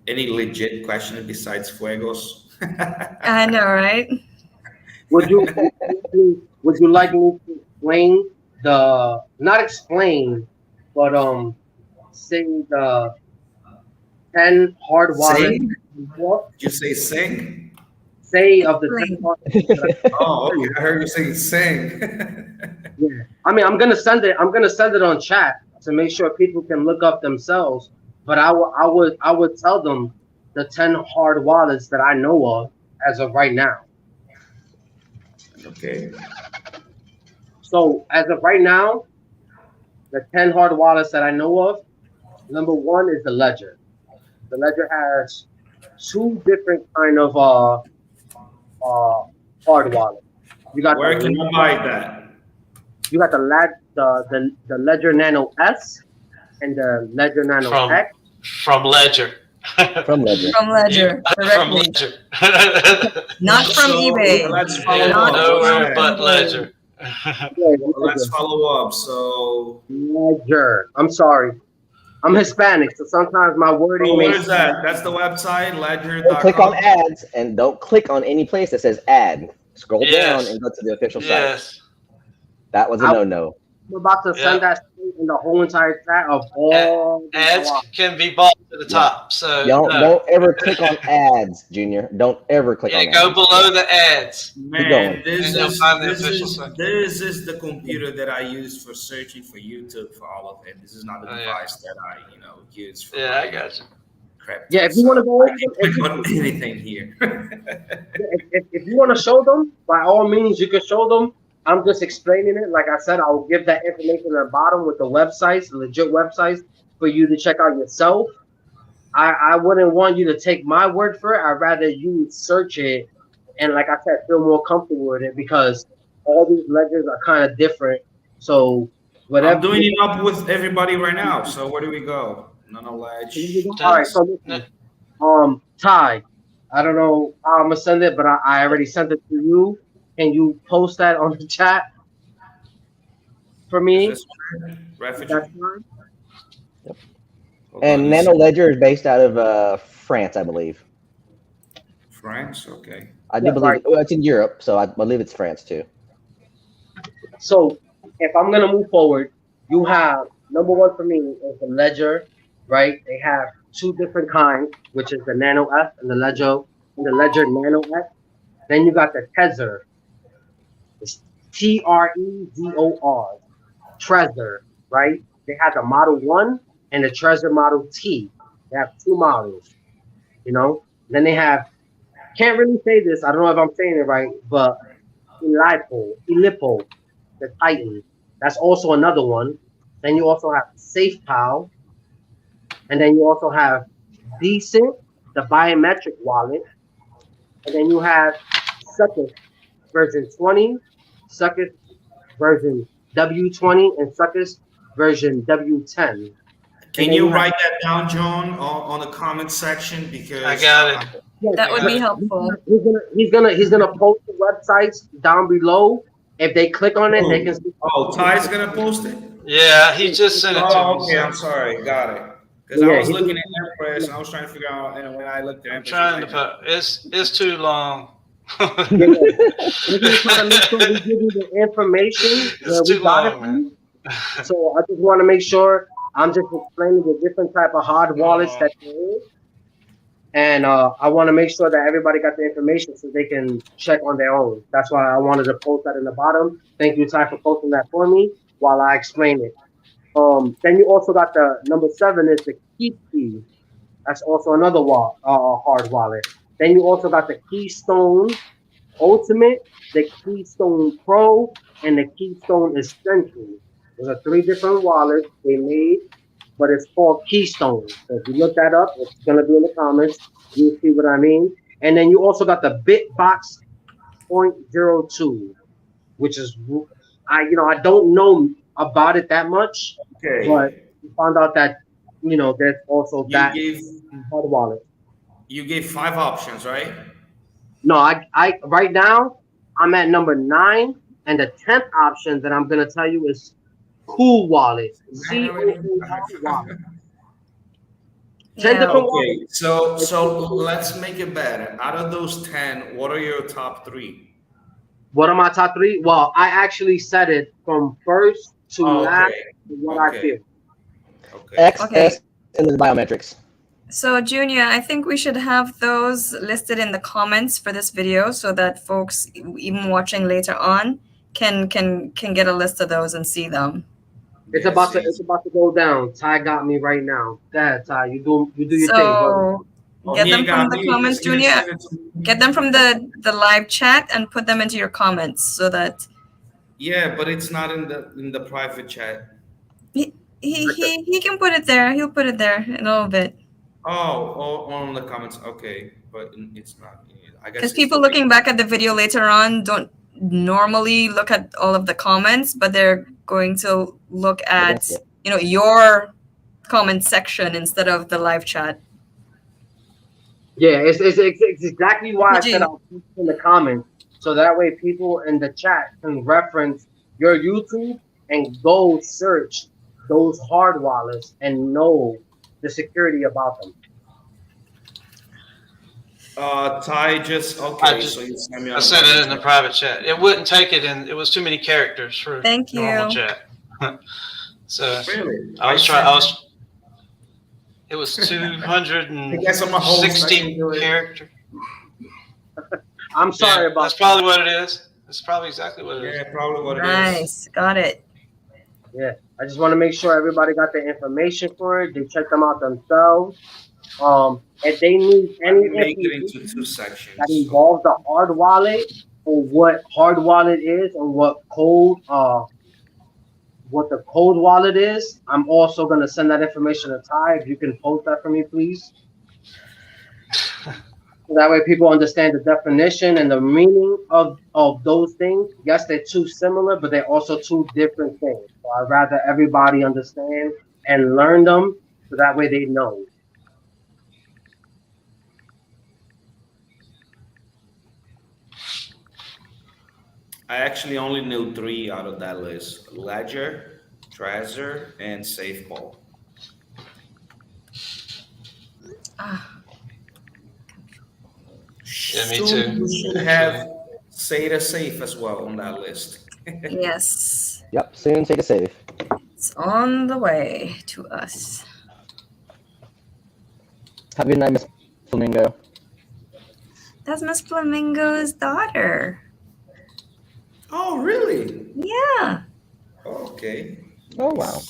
any legit question besides Fuegos? I know, right? Would you like me to explain not explain, but say the 10 hard wallets? You say sing? Say of the 10 hard. Oh, okay. I heard you say sing. Yeah. I mean, I'm gonna send it on chat to make sure people can look up themselves. But I would tell them the 10 hard wallets that I know of as of right now. Okay. So as of right now, the 10 hard wallets that I know of, number one is the Ledger. The Ledger has two different kind of hard wallets. You got where can you buy that? You got the Ledger Nano S and the Ledger Nano X. From Ledger. From Ledger. From Ledger. From Ledger. Not from eBay. Let's follow Not up. Nowhere but Ledger. Let's follow up. So Ledger. I'm sorry. I'm Hispanic, so sometimes my wording. What is that? That's the website, ledger.com. Click on ads and don't click on any place that says ad. Scroll down and go to the official site. That was a no-no. I'm about to send that in the whole entire chat of all ads can be bought to the top. So don't ever click on ads, Junior. Don't ever click on ads. Go below the ads. Man, this is the computer that I use for searching for YouTube for all of it. This is not the device that I use for I got you. crap. Yeah, if you want to go over click on anything here. if you want to show them, by all means you can show them. I'm just explaining it. Like I said, I'll give that information at the bottom with the websites, the legit websites, for you to check out yourself. I wouldn't want you to take my word for it. I'd rather you search it and, like I said, feel more comfortable with it because all these ledgers are kind of different. So whatever. I'm doing it up with everybody right now. So where do we go? Nano Ledge. All right, so listen, Ty, I don't know how I'm gonna send it, but I already sent it to you. Can you post that on the chat for Is me? this refugee? That's fine. Hold on, And you Nano said Ledger is based out of France, I believe. France. Okay. I do Yeah, believe right. it. Well, it's in Europe, so I believe it's France too. So if I'm gonna move forward, you have number one for me is the Ledger, right? They have two different kinds, which is the Nano F and the Ledger Nano F. Then you got the Tether, it's Trezor, Trezor, right? They have the Model 1 and the Trezor Model T. They have two models, you know? Then they have, can't really say this, I don't know if I'm saying it right, but Ilipo, the Titan. That's also another one. Then you also have SafePal, and then you also have Decent, the biometric wallet, and then you have Success version 20, Success version W20, and Success version W10. And Can then you you have write that down, John, on the comment section because I got it. yes, That would be yes. helpful. he's gonna post the websites down below. If they click on it, they can see. Oh, Ty's gonna post it. Yeah, he just sent it to Oh, me. okay. So I'm sorry. Got it. Because I Yeah, was looking at Empress and I was trying to figure out. And when I looked at I'm Empress, trying to put it's too long. yeah. We're gonna try to make sure we give you the information where It's we too got it long, from. man. So I just want to make sure I'm just explaining the different type of hard wallets that there is, and I want to make sure that everybody got the information so they can check on their own. That's why I wanted to post that in the bottom. Thank you, Ty, for posting that for me while I explain it. Then you also got the number 7 is the Keep Key. That's also another hard wallet. Then you also got the Keystone Ultimate, the Keystone Pro, and the Keystone Essential. Those are 3 different wallets they made, but it's called Keystone. So if you look that up, it's gonna be in the comments. You'll see what I mean. And then you also got the Bitbox point 0.02, which is I don't know about it that much, but okay. we found out that there's also You that gave hard wallet. 5 options, right? No, I right now I'm at number 9, and the 10th option that I'm gonna tell you is Cool Wallet. Nine already. COOL Wallet. 10 Yeah. different Okay. wallets. So let's make it better. Out of those 10, what are your top 3? What are my top 3? Well, I actually said it from first to last Okay. to what I Okay. feel. Okay. X, Okay. S, and then biometrics. So, Junior, I think we should have those listed in the comments for this video so that folks, even watching later on, can get a list of those and see them. It's Yes, about to yes. go down. Ty got me right now. Go ahead, Ty. You do your thing, brother. So Oh, get he them ain't from got the me. comments, He didn't Junior. send it to me. Get them from the live chat and put them into your comments so that Yeah, but it's not in the private chat. he can put it there. He'll put it there in a little bit. Oh, on the comments. Okay, but it's not. I guess Because it's people the looking back at the video later on don't normally look at all of the comments, but they're going to look at your comment section instead of the live chat. Yeah, it's exactly why I said PG. I'll put it in the comments, so that way people in the chat can reference your YouTube and go search those hard wallets and know the security about them. Ty just okay. So you send me. I sent it in the private chat. It wouldn't take it in. It was too many characters for Thank normal you. chat. So Really? I was trying. It was I guess I'm a host. I 260 can do it. characters. I'm sorry about That's probably what it is. That's probably exactly what it is. Yeah, probably what it is. Nice. Got it. Yeah, I just want to make sure everybody got the information for it. They check them out themselves. If they need I any can make it information into 2 sections. that involves the hard wallet or what hard wallet is and what the code wallet is, I'm also gonna send that information to Ty. If you can post that for me, please. So that way people understand the definition and the meaning of those things. Yes, they're too similar, but they're also 2 different things. So I'd rather everybody understand and learn them so that way they know. I actually only knew three out of that list: Ledger, Trezor, and SafeBall. Ah, Yeah, me Soon too. we should have Sata Safe as well on that list. yes. Yep, soon take a save. It's on the way to us. Have a good night, Miss Flamingo. That's Miss Flamingo's daughter. Oh, really? Yeah. Okay. Oh, wow.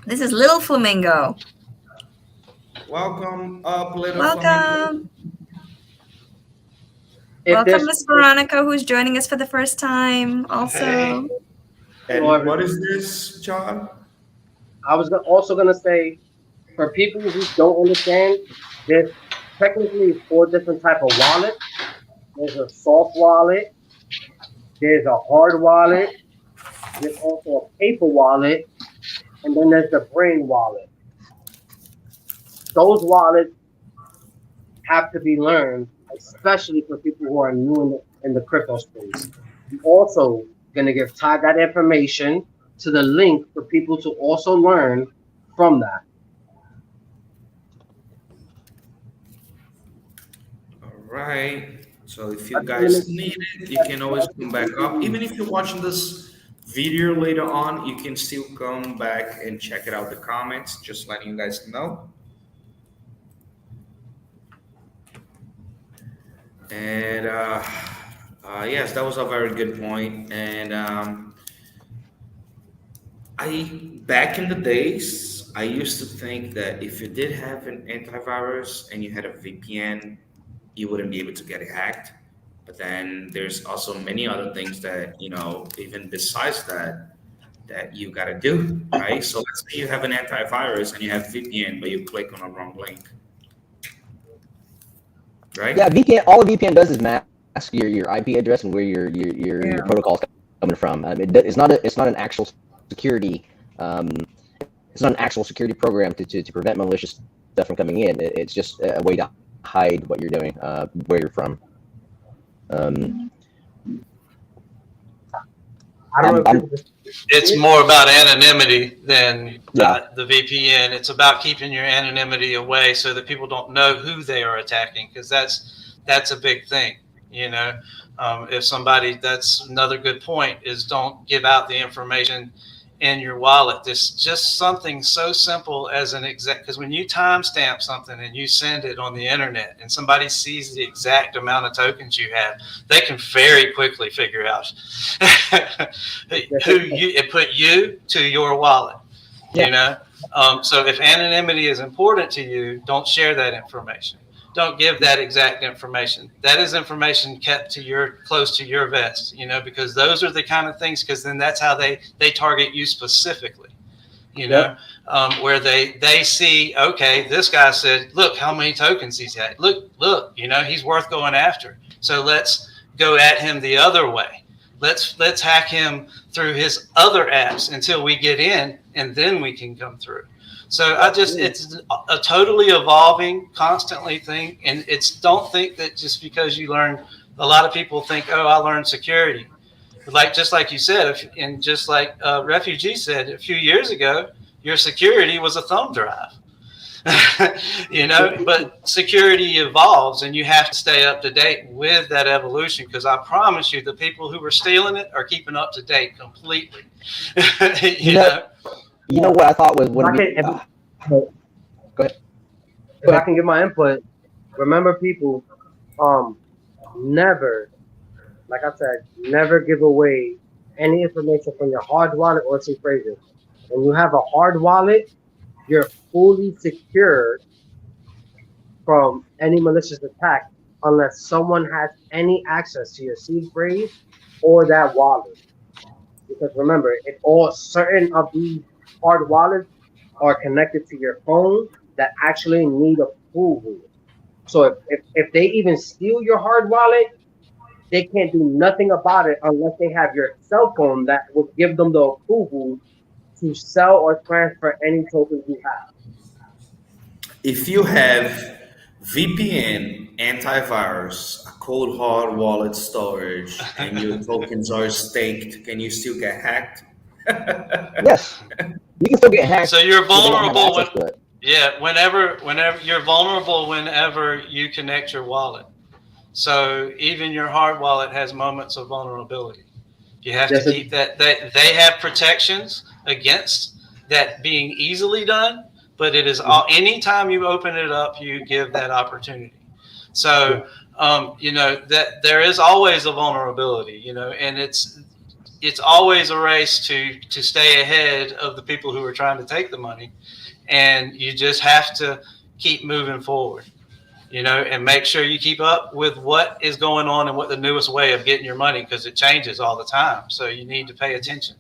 This is Little Flamingo. Welcome up, little Flamingo. Welcome. If Welcome, there's- Miss Veronica, who's joining us for the first time also. Hey. And what is this, John? I was also gonna say, for people who don't understand, there's technically 4 different type of wallet. There's a soft wallet. There's a hard wallet. There's also a paper wallet, and then there's the brain wallet. Those wallets have to be learned, especially for people who are new in the crypto space. I'm also gonna give Todd that information to the link for people to also learn from that. All right. So if you guys need it, you can always come back up. Even if you're watching this video later on, you can still come back and check it out the comments, just letting you guys know. And yes, that was a very good point. And back in the days, I used to think that if you did have an antivirus and you had a VPN, you wouldn't be able to get hacked. But then there's also many other things that, even besides that, that you got to do, right? So let's say you have an antivirus and you have VPN, but you click on a wrong link, right? Yeah, VPN. All a VPN does is mask your IP address and where your protocol's coming from. It's not an actual security. It's not an actual security program to prevent malicious stuff from coming in. It's just a way to hide what you're doing, where you're from. I don't know. It's more about anonymity than the VPN. It's about keeping your anonymity away so that people don't know who they are attacking, because that's a big thing. If somebody, that's another good point, is don't give out the information in your wallet. This just something so simple as an exact, because when you timestamp something and you send it on the internet and somebody sees the exact amount of tokens you have, they can very quickly figure out who it put you to your wallet. So if anonymity is important to you, don't share that information. Don't give that exact information. That is information kept close to your vest, because those are the kind of things, because then that's how they target you specifically, where they see, okay, this guy said, look how many tokens he's had. Look, he's worth going after. So let's go at him the other way. Let's hack him through his other apps until we get in, and then we can come through. So it's a totally evolving, constantly thing. And don't think that just because you learn, a lot of people think, oh, I learned security. Just like you said, and just like Refugee said a few years ago, your security was a thumb drive. But security evolves, and you have to stay up to date with that evolution, because I promise you, the people who were stealing it are keeping up to date completely. You know what I thought was go ahead. If I can give my input, remember, people, never, like I said, never give away any information from your hard wallet or safe phrases. When you have a hard wallet, you're fully secure from any malicious attack unless someone has any access to your seed phrase or that wallet. Because remember, certain of these hard wallets are connected to your phone that actually need approval. So if they even steal your hard wallet, they can't do nothing about it unless they have your cell phone that will give them the approval to sell or transfer any tokens you have. if you have VPN, antivirus, a cold hard wallet storage, and your tokens are staked, can you still get hacked? Yes, you can still get hacked. So you're but they won't have vulnerable access to it. yeah, whenever you're vulnerable whenever you connect your wallet. So even your hard wallet has moments of vulnerability. You have to keep that. They have protections against that being easily done, but it is all anytime you open it up, you give that opportunity. So that there is always a vulnerability, and it's always a race to stay ahead of the people who are trying to take the money, and you just have to keep moving forward. And make sure you keep up with what is going on and what the newest way of getting your money, because it changes all the time. So you need to pay attention.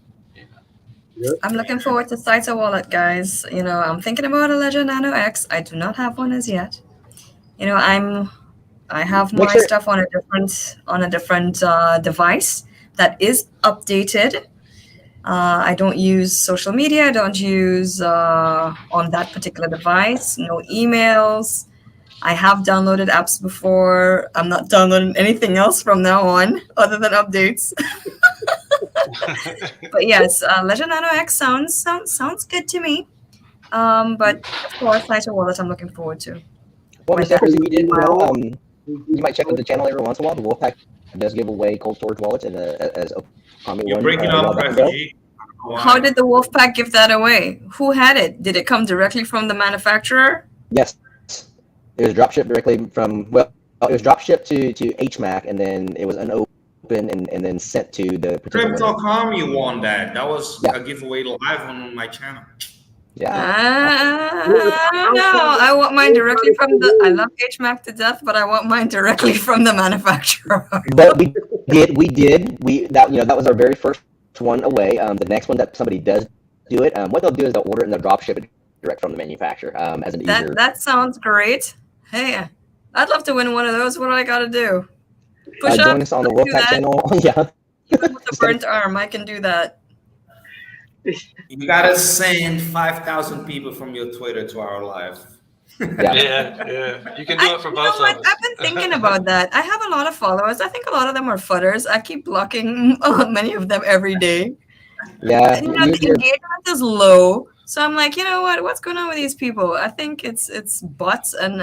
I'm looking forward to Saitama Wallet, guys. I'm thinking about a Ledger Nano X. I do not have one as yet. I have my stuff on a different device that is updated. I don't use social media. I don't use on that particular device. No emails. I have downloaded apps before. I'm not downloading anything else from now on other than updates. But yes, Ledger Nano X sounds good to me. But of course, Saitama Wallet I'm looking forward to. Well, you might check with the channel every once in a while. The Wolfpack does give away cold storage wallets as You're breaking up, Refugee. How did the Wolfpack give that away? Who had it? Did it come directly from the manufacturer? Yes. It was drop shipped directly from, it was drop shipped to HMAC, and then it was unopened and then sent to the particular. Crypto.com, you won that. That was a giveaway live on my channel. Yeah. No, I want mine directly from I love HMAC to death, but I want mine directly from the manufacturer. But we did. That was our very first one away. The next one that somebody does do it, what they'll do is they'll order it and they'll drop ship it direct from the manufacturer as an easier. That sounds great. Hey, I'd love to win one of those. What do I got to do? Push up. Join us on the Wolfpack channel. Yeah. With the burnt arm, I can do that. You gotta send 5,000 people from your Twitter to our live. Yeah. You can do it for both of us. I've been thinking about that. I have a lot of followers. I think a lot of them are fudders. I keep blocking many of them every day. Yeah. The engagement is low. So I'm like, you know what? What's going on with these people? I think it's bots and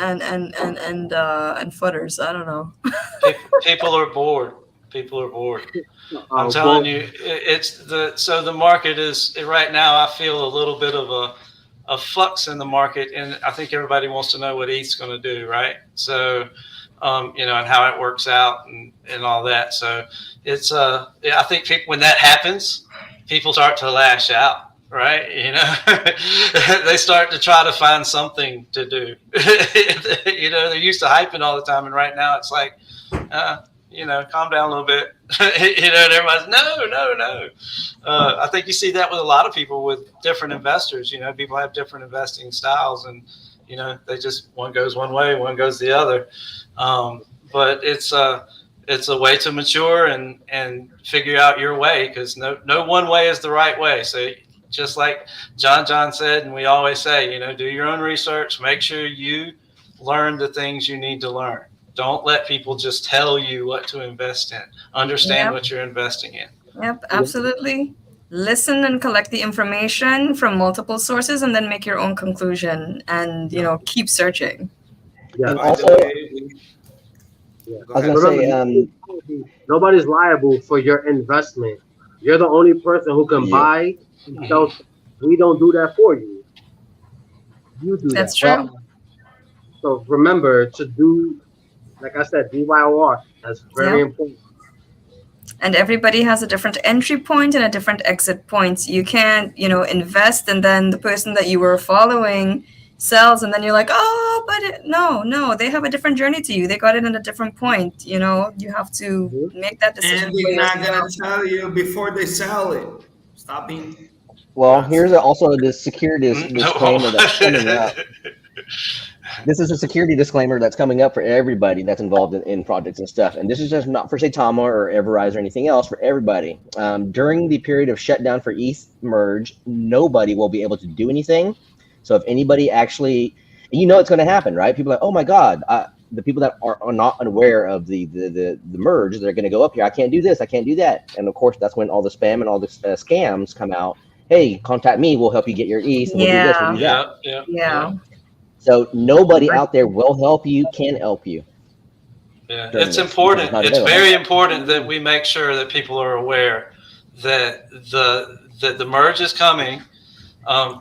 fudders. I don't know. People are bored. I'm telling you, the market is right now. I feel a little bit of a flux in the market, and I think everybody wants to know what ETH's going to do, right? So, and how it works out and all that. So it's I think when that happens, people start to lash out. Right, they start to try to find something to do. They're used to hyping all the time, and right now it's like, calm down a little bit. And everybody's no. I think you see that with a lot of people with different investors. People have different investing styles, and they just one goes one way, one goes the other. But it's a way to mature and figure out your way, because no one way is the right way. So. Just like John said, and we always say, do your own research. Make sure you learn the things you need to learn. Don't let people just tell you what to invest in. Understand what you're investing in. Yep, absolutely. Listen and collect the information from multiple sources, and then make your own conclusion. And keep searching. Yeah. And also, I was gonna say, nobody's liable for your investment. You're the only person who can buy. So we don't do that for you. You do That's that. true. So remember to do, like I said, DYOR. That's very important. And everybody has a different entry point and a different exit point. You can't, invest, and then the person that you were following sells, and then you're like, oh, but no, they have a different journey to you. They got it at a different point. You have to make that decision. And they're not gonna tell you before they sell it. Stop being. Well, here's also the security disclaimer that's coming up. This is a security disclaimer that's coming up for everybody that's involved in projects and stuff. And this is just not for Saitama or Everrise or anything else, for everybody. During the period of shutdown for ETH merge, nobody will be able to do anything. So if anybody actually You know it's going to happen, right? People are like, oh my God, the people that are not unaware of the merge, they're going to go up here. I can't do this. I can't do that. And of course, that's when all the spam and all the scams come out. Hey, contact me. We'll help you get your ETH. We'll do this. We'll do that. Yeah. So nobody out there will help you, can help you. Yeah, it's important. It's very important that we make sure that people are aware that the merge is coming.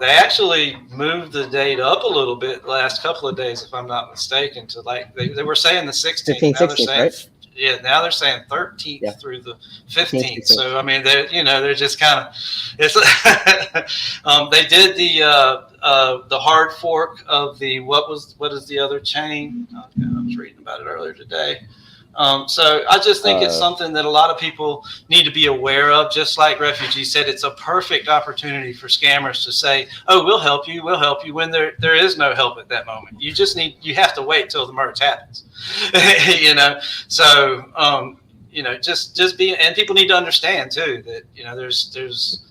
They actually moved the date up a little bit the last couple of days, if I'm not mistaken, to like they were saying the 16th. 15th, now they're 16th, saying, right? Yeah, now they're saying 13th through the 15th. So I mean, they're just kind of it's. They did the hard fork of the what is the other chain? I was reading about it earlier today. So I just think it's something that a lot of people need to be aware of. Just like Refugee said, it's a perfect opportunity for scammers to say, "Oh, we'll help you," when there is no help at that moment. You have to wait till the merge happens. So just be, and people need to understand too that there's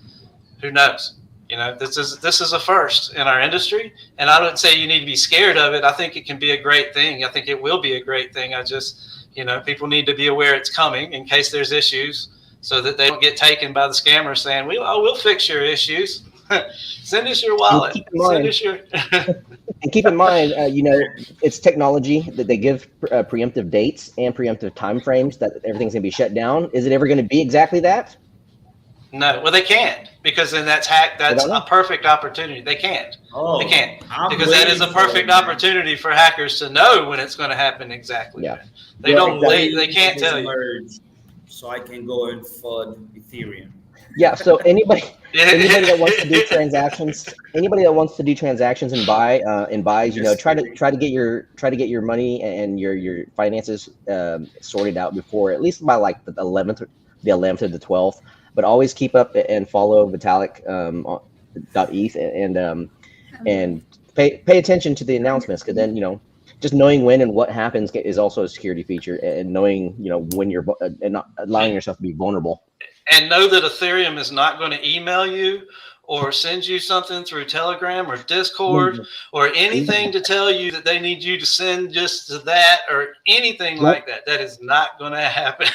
who knows. This is a first in our industry, and I don't say you need to be scared of it. I think it can be a great thing. I think it will be a great thing. I just people need to be aware it's coming in case there's issues, so that they don't get taken by the scammers saying, we'll fix your issues. Send us your wallet. And keep in mind, it's technology that they give preemptive dates and preemptive time frames that everything's going to be shut down. Is it ever going to be exactly that? No, well, they can't, because then that's a perfect opportunity. They can't. They can't, because that is a perfect opportunity for hackers to know when it's going to happen exactly. Yeah. They don't. They can't tell you. So I can go and FUD Ethereum. Yeah. So anybody that wants to do transactions, and buys, try to get your money and your finances sorted out before, at least by like the 11th or the 12th. But always keep up and follow Vitalik .eth and pay attention to the announcements, because then just knowing when and what happens is also a security feature, and knowing when you're and not allowing yourself to be vulnerable. And know that Ethereum is not going to email you or send you something through Telegram or Discord or anything to tell you that they need you to send just to that or anything like that. That is not going to happen.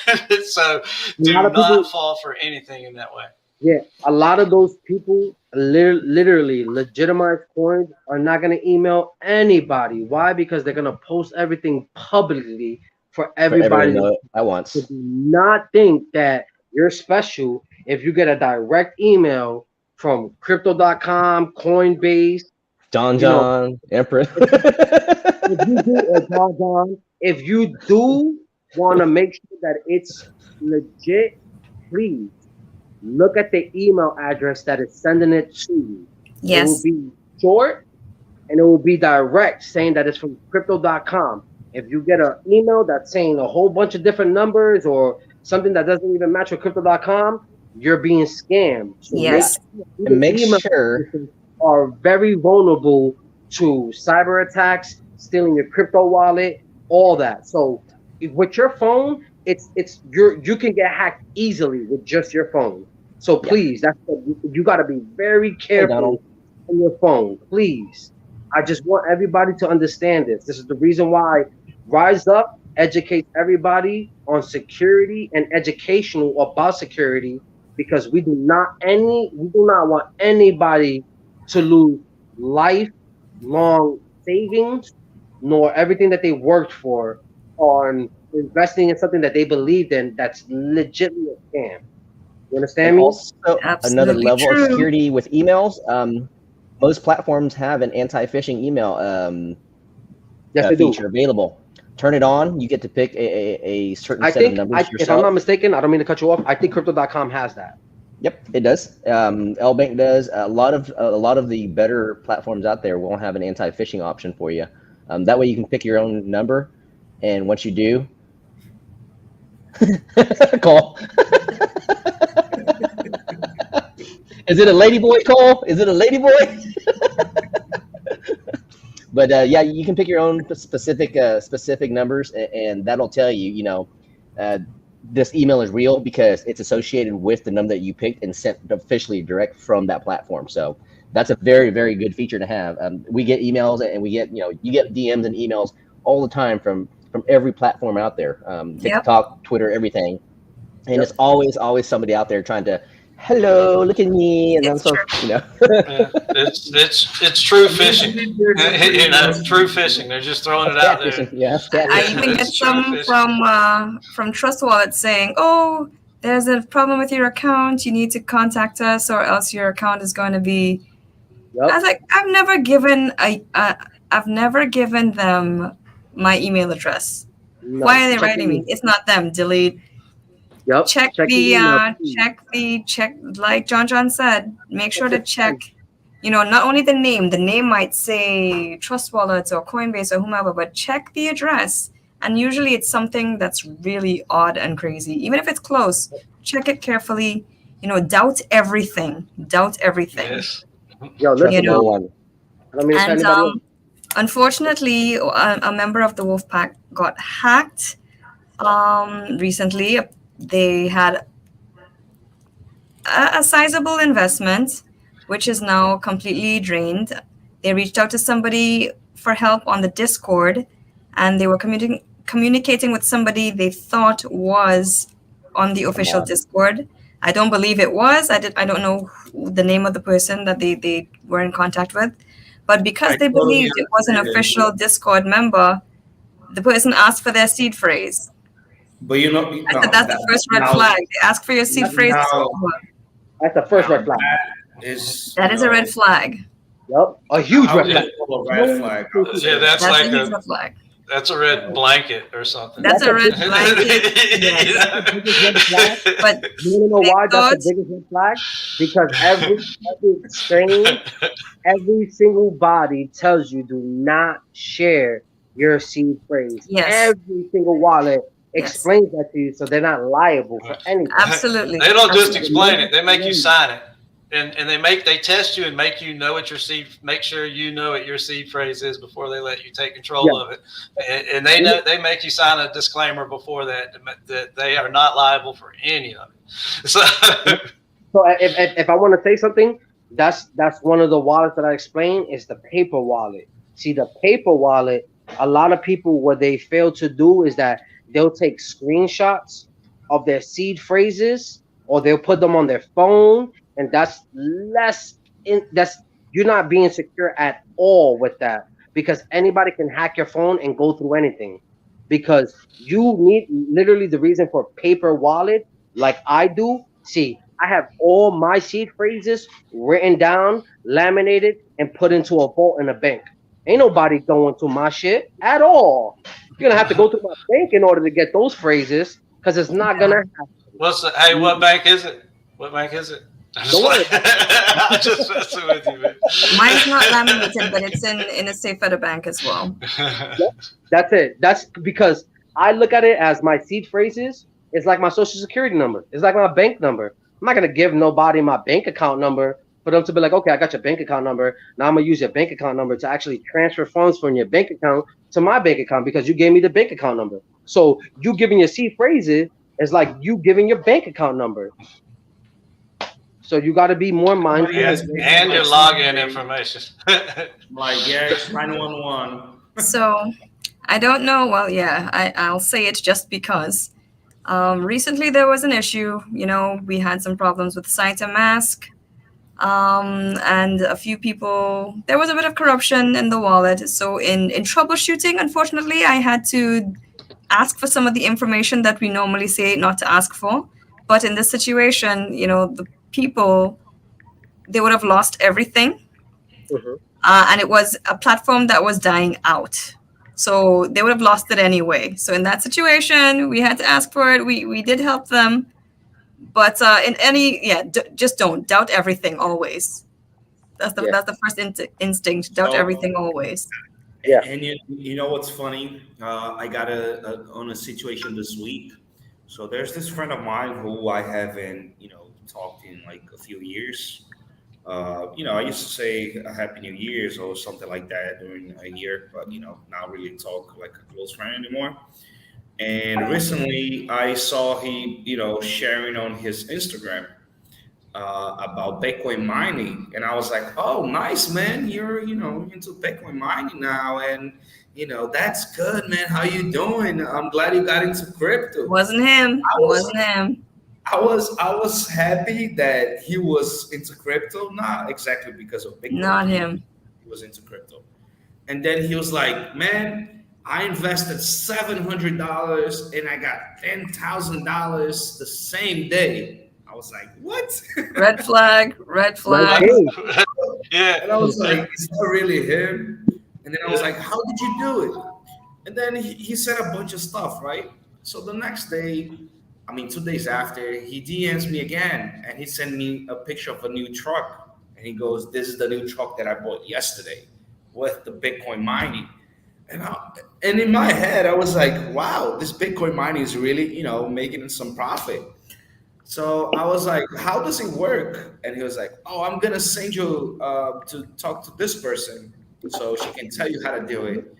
So do not fall for anything in that way. Yeah, a lot of those people, literally legitimized coins, are not going to email anybody. Why? Because they're going to post everything publicly for everybody to at once. So do not think that you're special if you get a direct email from Crypto.com, Coinbase, John, Emperor. If you do want to make sure that it's legit, please look at the email address that is sending it to you. Yes. It will be short and it will be direct, saying that it's from Crypto.com. If you get an email that's saying a whole bunch of different numbers or something that doesn't even match with Crypto.com, you're being scammed. So yes. Make sure are very vulnerable to cyber attacks, stealing your crypto wallet, all that. So with your phone, you can get hacked easily with just your phone. So please, you got to be very careful on your phone. Please, I just want everybody to understand this. This is the reason why Rise Up educates everybody on security and educational about security, because we do not want anybody to lose lifelong savings nor everything that they worked for on investing in something that they believed in that's legitimately a scam. You understand me? Also, another level of security with emails. Most platforms have an anti-phishing email feature available. Turn it on. You get to pick a certain set of numbers yourself. If I'm not mistaken, I don't mean to cut you off. I think Crypto.com has that. Yep, it does. LBank does. A lot of the better platforms out there won't have an anti-phishing option for you. That way you can pick your own number, and once you do, call. Is it a ladyboy call? Is it a ladyboy? But yeah, you can pick your own specific numbers, and that'll tell you, this email is real because it's associated with the number that you picked and sent officially direct from that platform. So That's a very, very good feature to have. We get emails and we get, you get DMs and emails all the time from every platform out there, TikTok, Twitter, everything. And it's always somebody out there trying to, hello, look at me, and I'm so, Yeah, it's true phishing. True phishing. They're just throwing it out there. I even get some from Trust Wallet saying, "Oh, there's a problem with your account. You need to contact us, or else your account is going to be." I was like, I've never given them my email address. No. Why are they writing me? It's not them. Delete. Check like John said, make sure to check, not only the name might say Trust Wallet or Coinbase or whomever, but check the address. And usually it's something that's really odd and crazy. Even if it's close, check it carefully, doubt everything. Yes. Unfortunately, a member of the Wolfpack got hacked recently. They had a sizable investment, which is now completely drained. They reached out to somebody for help on the Discord, and they were communicating with somebody they thought was on the official Discord. I don't believe it was. I don't know the name of the person that they were in contact with, but because they believed it was an official Discord member, the person asked for their seed phrase. But that's the first red flag. They ask for your seed phrase. That's the first red flag. That is a red flag. Yep, a huge red flag. Yeah, that's like a red flag. That's a red blanket or something. That's a red blanket. Yes. But you know why that's the biggest red flag? Because every exchange, every single body tells you do not share your seed phrase. Yes. Every single wallet explains that to you, so they're not liable for anything. Absolutely. They don't just explain it; they make you sign it, and they test you and make you know what your seed. Make sure you know what your seed phrase is before they let you take control of it, and they make you sign a disclaimer before that they are not liable for any of it. So if I want to say something, that's one of the wallets that I explained is the paper wallet. See, the paper wallet, a lot of people, what they fail to do is that they'll take screenshots of their seed phrases, or they'll put them on their phone, and that's you're not being secure at all with that, because anybody can hack your phone and go through anything. Because you need literally the reason for paper wallet, like I do. See, I have all my seed phrases written down, laminated, and put into a vault in a bank. Ain't nobody going to my shit at all. You're gonna have to go to my bank in order to get those phrases, because it's not gonna happen. Hey, what bank is it? What bank is it? I'm just messing with you, man. Mine's not laminated, but it's in a safe at a bank as well. That's it. That's because I look at it as my seed phrases. It's like my social security number. It's like my bank number. I'm not gonna give nobody my bank account number for them to be like, okay, I got your bank account number. Now I'm gonna use your bank account number to actually transfer funds from your bank account to my bank account, because you gave me the bank account number. So you giving your seed phrases is like you giving your bank account number. So you got to be more mindful. And your login information. Like, it's 911. So I don't know. Well, I'll say it just because. Recently there was an issue. We had some problems with Saitama Mask. And a few people, there was a bit of corruption in the wallet. So in troubleshooting, unfortunately, I had to ask for some of the information that we normally say not to ask for. But in this situation, the people, they would have lost everything. Mm-hmm. And it was a platform that was dying out. So they would have lost it anyway. So in that situation, we had to ask for it. We did help them. But just don't doubt everything always. That's the first instinct. Doubt everything always. Yeah. And you know what's funny? I got on a situation this week. So there's this friend of mine who I haven't talked in like a few years. I used to say a Happy New Year's or something like that during a year, but not really talk like a close friend anymore. And recently I saw he, sharing on his Instagram about Bitcoin mining, and I was like, "Oh, nice, man! You're into Bitcoin mining now, and that's good, man. How you doing? I'm glad you got into crypto." Wasn't him. I was Wasn't him. I was happy that he was into crypto, not exactly because of Bitcoin Not mining. him. He was into crypto, and then he was like, "Man, I invested $700 and I got $10,000 the same day." I was like, "What?" Red flag. Red Nice flag. game. Yeah. And I was like, "Is that really him?" And then I was like, "How did you do it?" And then he said a bunch of stuff, right? So the next day, I mean, 2 days after, he DMs me again and he sent me a picture of a new truck. And he goes, "This is the new truck that I bought yesterday with the Bitcoin mining." And and in my head, I was like, "Wow, this Bitcoin mining is really, making some profit." So I was like, "How does it work?" And he was like, "Oh, I'm gonna send you to talk to this person so she can tell you how to do it."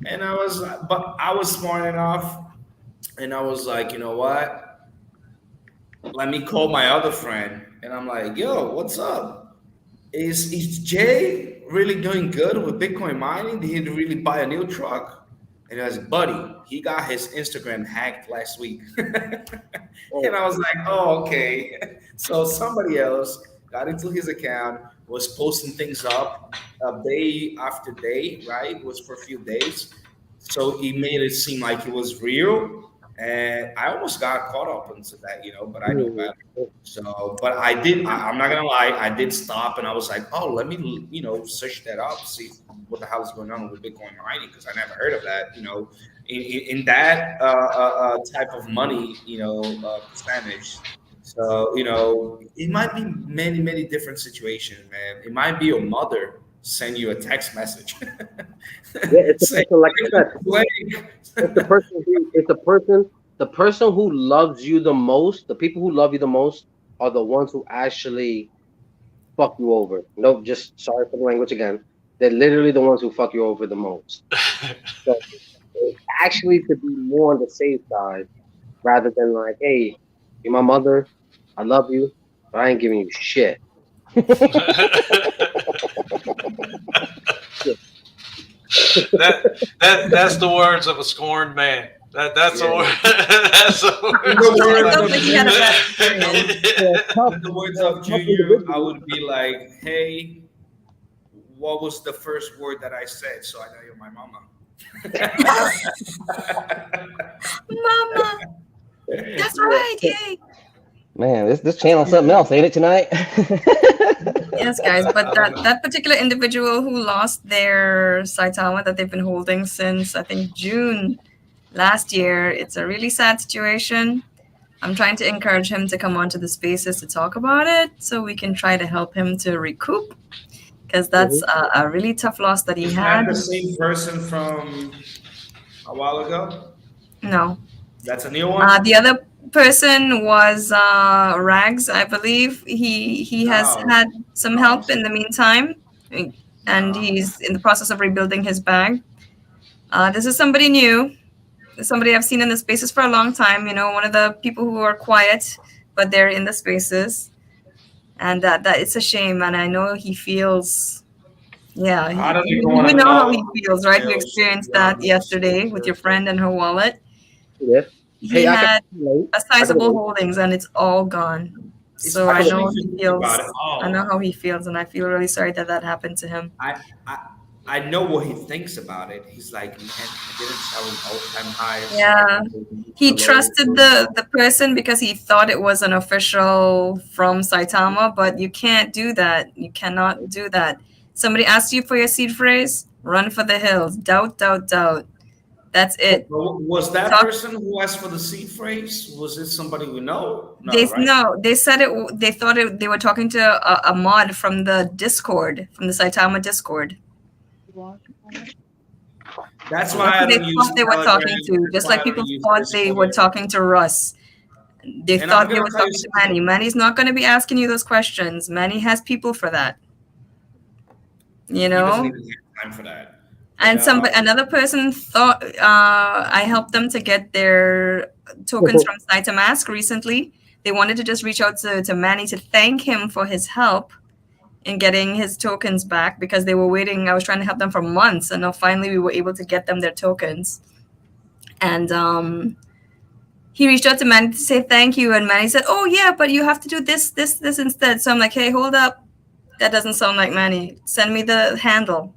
And but I was smart enough, and I was like, "You know what? Let me call my other friend." And I'm like, "Yo, what's up? Is Jay really doing good with Bitcoin mining? Did he really buy a new truck?" And he was, "Buddy, he got his Instagram hacked last week." And Oh, I was like, "Oh, okay." So somebody else got into his account, was posting things up day after day, right? It was for a few days. So he made it seem like it was real. And I almost got caught up into that, but I know hmm. better. So, but I did, I'm not gonna lie, I did stop and I was like, "Oh, let me, search that up, see what the hell is going on with Bitcoin mining," because I never heard of that, in that type of money, percentage. So, it might be many, many different situations, man. It might be your mother send you a text message Yeah, it's the saying, person, like I said, "Blake." the person who loves you the most, the people who love you the most are the ones who actually fuck you over. No, just sorry for the language again. They're literally the ones who fuck you over the most. So it's actually to be more on the safe side rather than like, hey, you're my mother, I love you, but I ain't giving you shit. That's the words of a scorned man. That's the Yeah. word. That's the In words. the I words don't of think he had a bad Junior, experience. Tough, in the words of tough Junior, I individuals. would be like, "Hey, what was the first word that I said?" So I know you're my mama. Mama. That's right. Yay. Man, this channel's something else, ain't it tonight? Yes, guys, but that particular individual who lost their Saitama that they've been holding since I think June last year, it's a really sad situation. I'm trying to encourage him to come onto the spaces to talk about it so we can try to help him to recoup because that's Mhm. a really tough loss that he Is that had. the same person from a while ago? No. That's a new one? The other person was Rags, I believe. He has No, had some no, help in the meantime, and no. he's in the process of rebuilding his bag. This is somebody new, somebody I've seen in the spaces for a long time. One of the people who are quiet, but they're in the spaces, and that it's a shame. And I know he feels. Yeah, I don't even you want to know how know he how feels, he right? You feels, to experienced be that honest yesterday with with your you. friend and her wallet. Yeah. He Hey, I can had relate. a I can sizable relate. holdings and it's all gone. So I Especially know if he you think about it. feels. I know Oh, how he feels, and I feel really sorry that that happened to him. I, I, I know what he thinks about it. He's like, "Man, I didn't sell an all-time high, so I Yeah, can use he the low." trusted the person because he thought it was an official from Saitama, but you can't do that. You cannot do that. Somebody asks you for your seed phrase, run for the hills. Doubt, doubt, doubt. That's it. Was that Talk. person who asked for the seed phrase? Was it somebody we know? No, They right? no. They said it. They thought it. They were talking to a mod from the Discord, from the Saitama Discord. That's That's why I who they don't use thought they were Telegram. talking to. That's Just why like I don't people use thought they were Discord. talking to Russ. They And I'm thought they gonna were tell you talking to Manny. something. Manny's not going to be asking you those questions. Manny has people for that, you He doesn't know. even have time for that. But And another person thought I helped them to get their tokens from Saitamask recently. They wanted to just reach out to Manny to thank him for his help in getting his tokens back, because they were waiting. I was trying to help them for months, and now finally we were able to get them their tokens. And he reached out to Manny to say thank you, and Manny said, "Oh yeah, but you have to do this instead." So I'm like, "Hey, hold up, that doesn't sound like Manny. Send me the handle."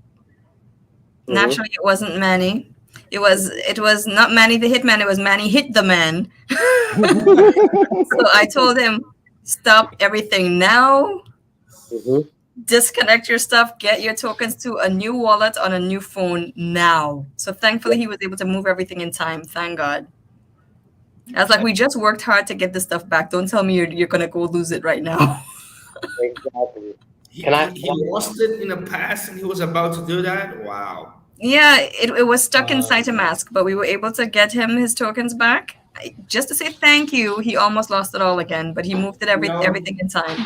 Mm-hmm. Naturally, it wasn't Manny. It was not Manny the Hitman. It was Manny Hit the Man. So I told him, "Stop everything now. Mm-hmm. Disconnect your stuff. Get your tokens to a new wallet on a new phone now." So thankfully, he was able to move everything in time. Thank God. I was like, we just worked hard to get this stuff back. Don't tell me you're gonna go lose it right now. Exactly. He lost it in the past, and he was about to do that. Wow. Yeah, it was stuck in Saitama, but we were able to get him his tokens back. Just to say thank you, he almost lost it all again, but he moved it everything in time.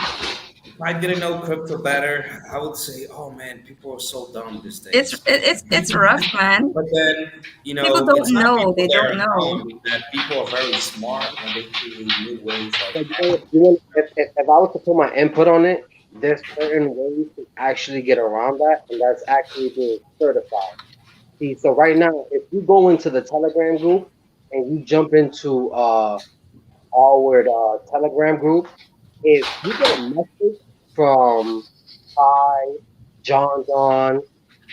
If I didn't know crypto better, I would say, "Oh man, people are so dumb these days." It's rough, man. But then, you know, people don't it's not know. They don't that know. dumb, that people are very smart and they create new ways. Like, if I was to put my input on it, there's certain ways to actually get around that, and that's actually being certified. See, so right now, if you go into the Telegram group and you jump into our Telegram group, if you get a message from John,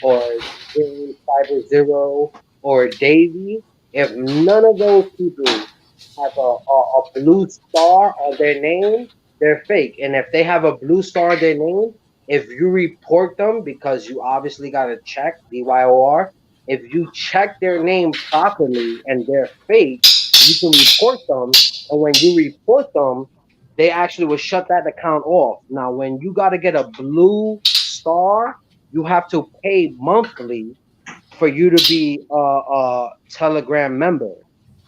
or James Cyber Zero, or Davey, if none of those people have a blue star on their name, they're fake. And if they have a blue star on their name, if you report them, because you obviously got to check DYOR, if you check their name properly and they're fake, you can report them. And when you report them, they actually will shut that account off. Now, when you got to get a blue star, you have to pay monthly for you to be a Telegram member.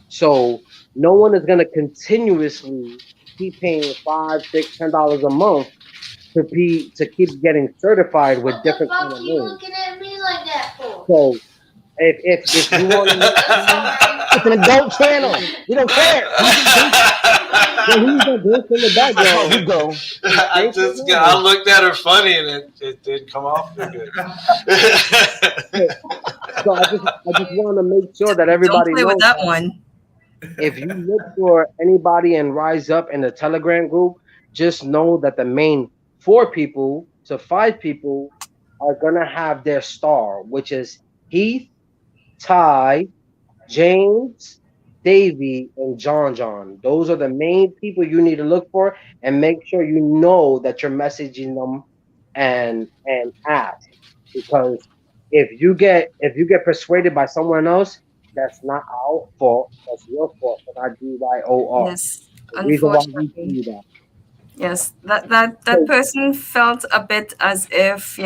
So no one is going to continuously keep paying $5, $6, $10 a month to keep getting certified with different kind of names. Looking at me like that for? So if you want to, it's an adult channel. We don't care. Who's the voice in the background? You go. I looked at her funny, and it didn't come off too good. So I just want to make sure that everybody Don't play knows with that one. If you look for anybody in Rise Up in the Telegram group, just know that the main 4 people to 5 people are gonna have their star, which is Heath, Ty, James, Davey, and John. Those are the main people you need to look for, and make sure you know that you're messaging them and ask, because if you get persuaded by someone else, that's not our fault. That's your fault for not DYOR. Yes, unfortunately. Yes, that person felt a bit as if,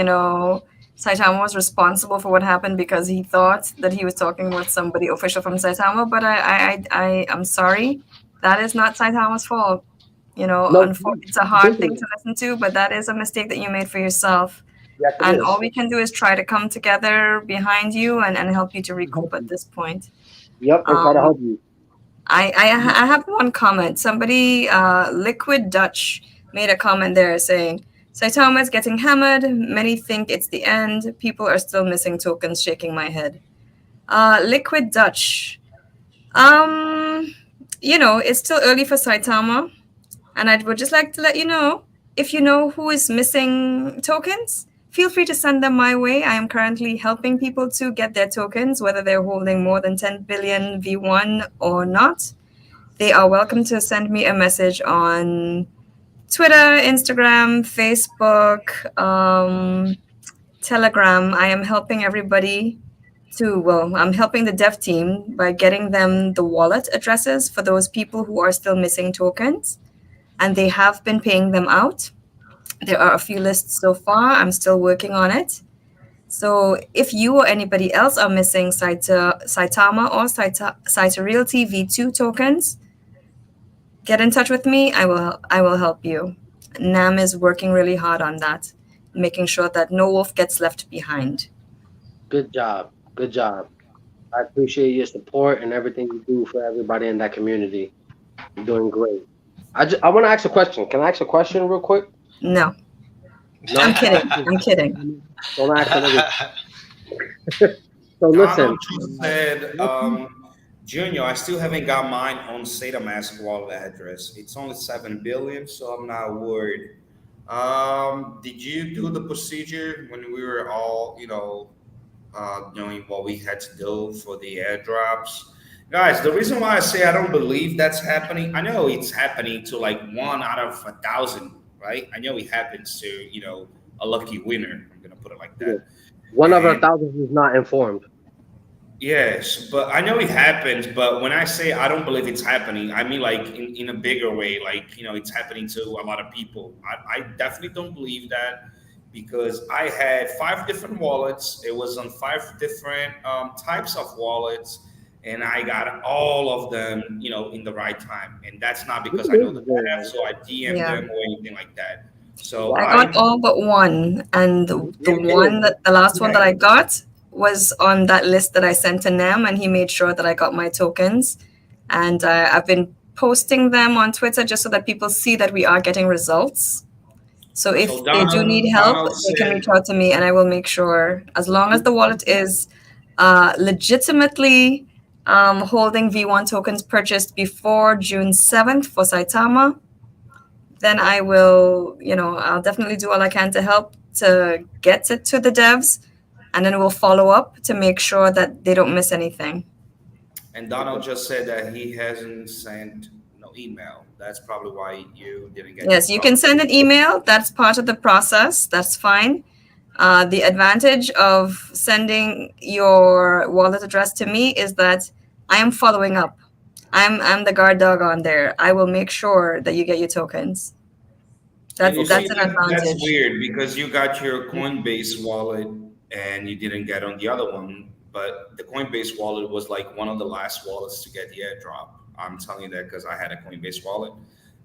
Saitama was responsible for what happened, because he thought that he was talking with somebody official from Saitama. But I'm sorry, that is not Saitama's fault. It's a hard thing to listen to, but that is a mistake that you made for yourself. Yes, and all we can do is try to come together behind you and help you to recoup at this point. Yep, and try to help you. I have one comment. Somebody, Liquid Dutch, made a comment there saying, Saitama is getting hammered. Many think it's the end. People are still missing tokens. Shaking my head. Liquid Dutch. It's still early for Saitama, and I would just like to let you know, if you know who is missing tokens, feel free to send them my way. I am currently helping people to get their tokens, whether they're holding more than 10 billion V1 or not. They are welcome to send me a message on Twitter, Instagram, Facebook, Telegram. I am helping everybody I'm helping the dev team by getting them the wallet addresses for those people who are still missing tokens, and they have been paying them out. There are a few lists so far. I'm still working on it. So if you or anybody else are missing Saitama or Saita Realty V2 tokens, get in touch with me. I will help you. NAM is working really hard on that, making sure that no wolf gets left behind. Good job. I appreciate your support and everything you do for everybody in that community. You're doing great. I want to ask a question. Can I ask a question real quick? No, No, I'm kidding. I'm kidding. don't ask another. So Donald listen, just said, Junior, I still haven't got mine on Saitama's wallet address. It's only 7 billion, so I'm not worried. Did you do the procedure when we were all, knowing what we had to do for the airdrops? Guys, the reason why I say I don't believe that's happening, I know it's happening to like 1 out of 1,000, right? I know it happens to, a lucky winner. I'm gonna put it like that. one of a And thousand is not informed. yes, but I know it happens. But when I say I don't believe it's happening, I mean like in a bigger way, like it's happening to a lot of people. I definitely don't believe that because I had 5 different wallets. It was on 5 different types of wallets, and I got all of them, in the right time. And that's not because I know the path, so I DM Yeah. them or anything like that. So I I got all but one, and the last one yeah. that I got was on that list that I sent to Nem, and he made sure that I got my tokens. And I've been posting them on Twitter just so that people see that we are getting results. So So if they do need Donald help, Donald they can said reach out to me, and I will make sure, as long as the wallet is legitimately holding V1 tokens purchased before June 7th for Saitama, then I will, I'll definitely do all I can to help to get it to the devs, and then we'll follow up to make sure that they don't miss anything. And Donald just said that he hasn't sent no email. That's probably why you didn't get your Yes, you can profit. send an email. That's part of the process. That's fine. The advantage of sending your wallet address to me is that I am following up. I'm the guard dog on there. I will make sure that you get your tokens. And That's you see that's an that's advantage. weird because you got your Coinbase wallet and you didn't get on the other one. But the Coinbase wallet was like one of the last wallets to get the airdrop. I'm telling you that because I had a Coinbase wallet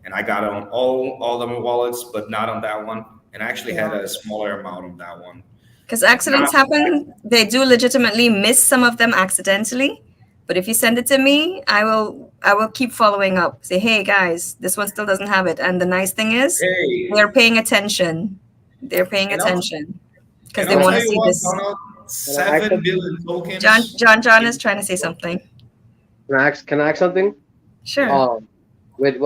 and I got on all the wallets, but not on that one. And I actually had Yeah. a smaller amount on that one. Because Not accidents happen. They do legitimately miss some of them accidentally. But if you send it to me, I will keep following up. Say, hey guys, this one still doesn't have it. And the nice thing is they're hey, paying attention. They're paying and I'll attention because and they I'll want tell to you see what, this. Donald, Can I ask 7 billion John tokens. John John is trying to say something. Can I ask something? Sure. With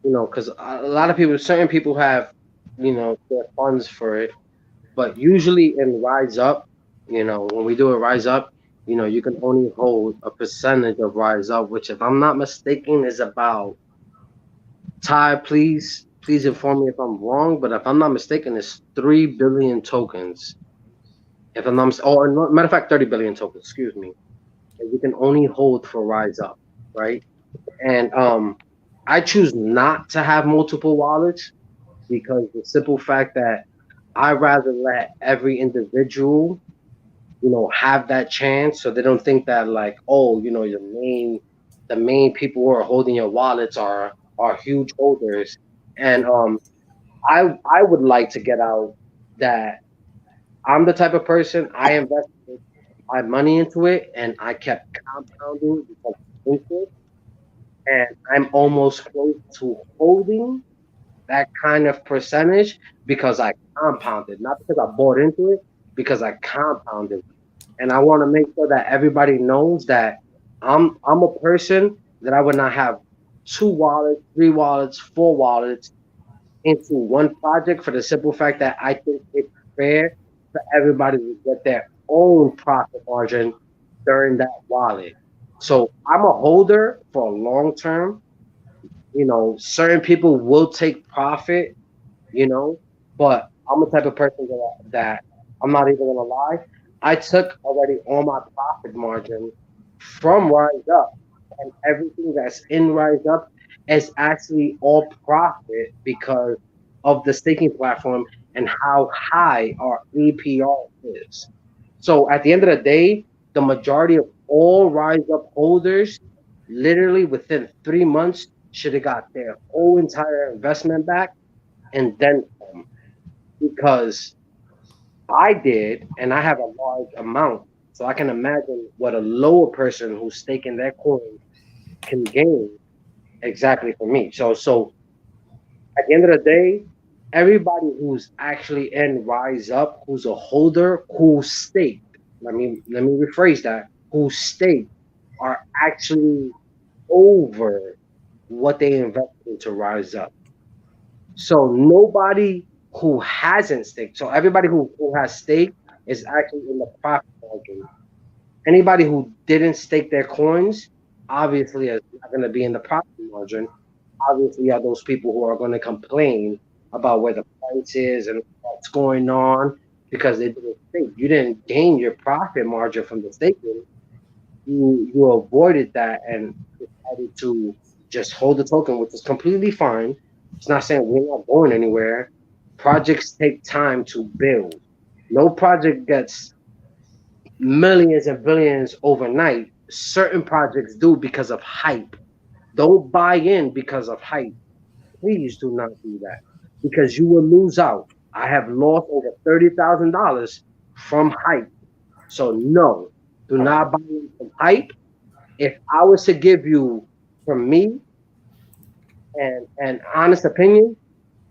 because a lot of people, certain people have, their funds for it, but usually in Rise Up, when we do a Rise Up, you can only hold a percentage of Rise Up, which, if I'm not mistaken, is about Ty. Please inform me if I'm wrong, but if I'm not mistaken, it's 3 billion tokens. If I'm not, matter of fact, 30 billion tokens. Excuse me. That you can only hold for Rise Up, right? And I choose not to have multiple wallets because the simple fact that I rather let every individual, have that chance, so they don't think that, like, oh, the main people who are holding your wallets are huge holders. And I would like to get out that I'm the type of person, I invested my money into it and I kept compounding because of interest, and I'm almost close to holding that kind of percentage because I compounded, not because I bought into it, because I compounded. And I want to make sure that everybody knows that I'm a person that I would not have 2 wallets, 3 wallets, 4 wallets into one project, for the simple fact that I think it's fair for everybody to get their own profit margin during that wallet. So I'm a holder for a long term. Certain people will take profit, you know, but I'm the type of person that I'm not even gonna lie. I took already all my profit margin from Rise Up, and everything that's in Rise Up is actually all profit because of the staking platform and how high our APR is. So at the end of the day, the majority of all Rise Up holders, literally within 3 months, should have got their whole entire investment back and then some, because I did, and I have a large amount. So I can imagine what a lower person who's staking their coin can gain. exactly for me. So at the end of the day, everybody who's actually in Rise Up, who's a holder, who staked. Let me rephrase that. Who staked are actually over what they invested into Rise Up. So nobody who hasn't staked. So everybody who has staked is actually in the profit margin. Anybody who didn't stake their coins obviously is not going to be in the profit margin. Obviously, are those people who are going to complain about where the price is and what's going on because they didn't stake. You didn't gain your profit margin from the staking. You avoided that and decided to just hold the token, which is completely fine. It's not saying we're not going anywhere. Projects take time to build. No project gets millions and billions overnight. Certain projects do because of hype. Don't buy in because of hype. Please do not do that because you will lose out. I have lost over $30,000 from hype. So no, do not buy in from hype. If I was to give you, from me, and honest opinion,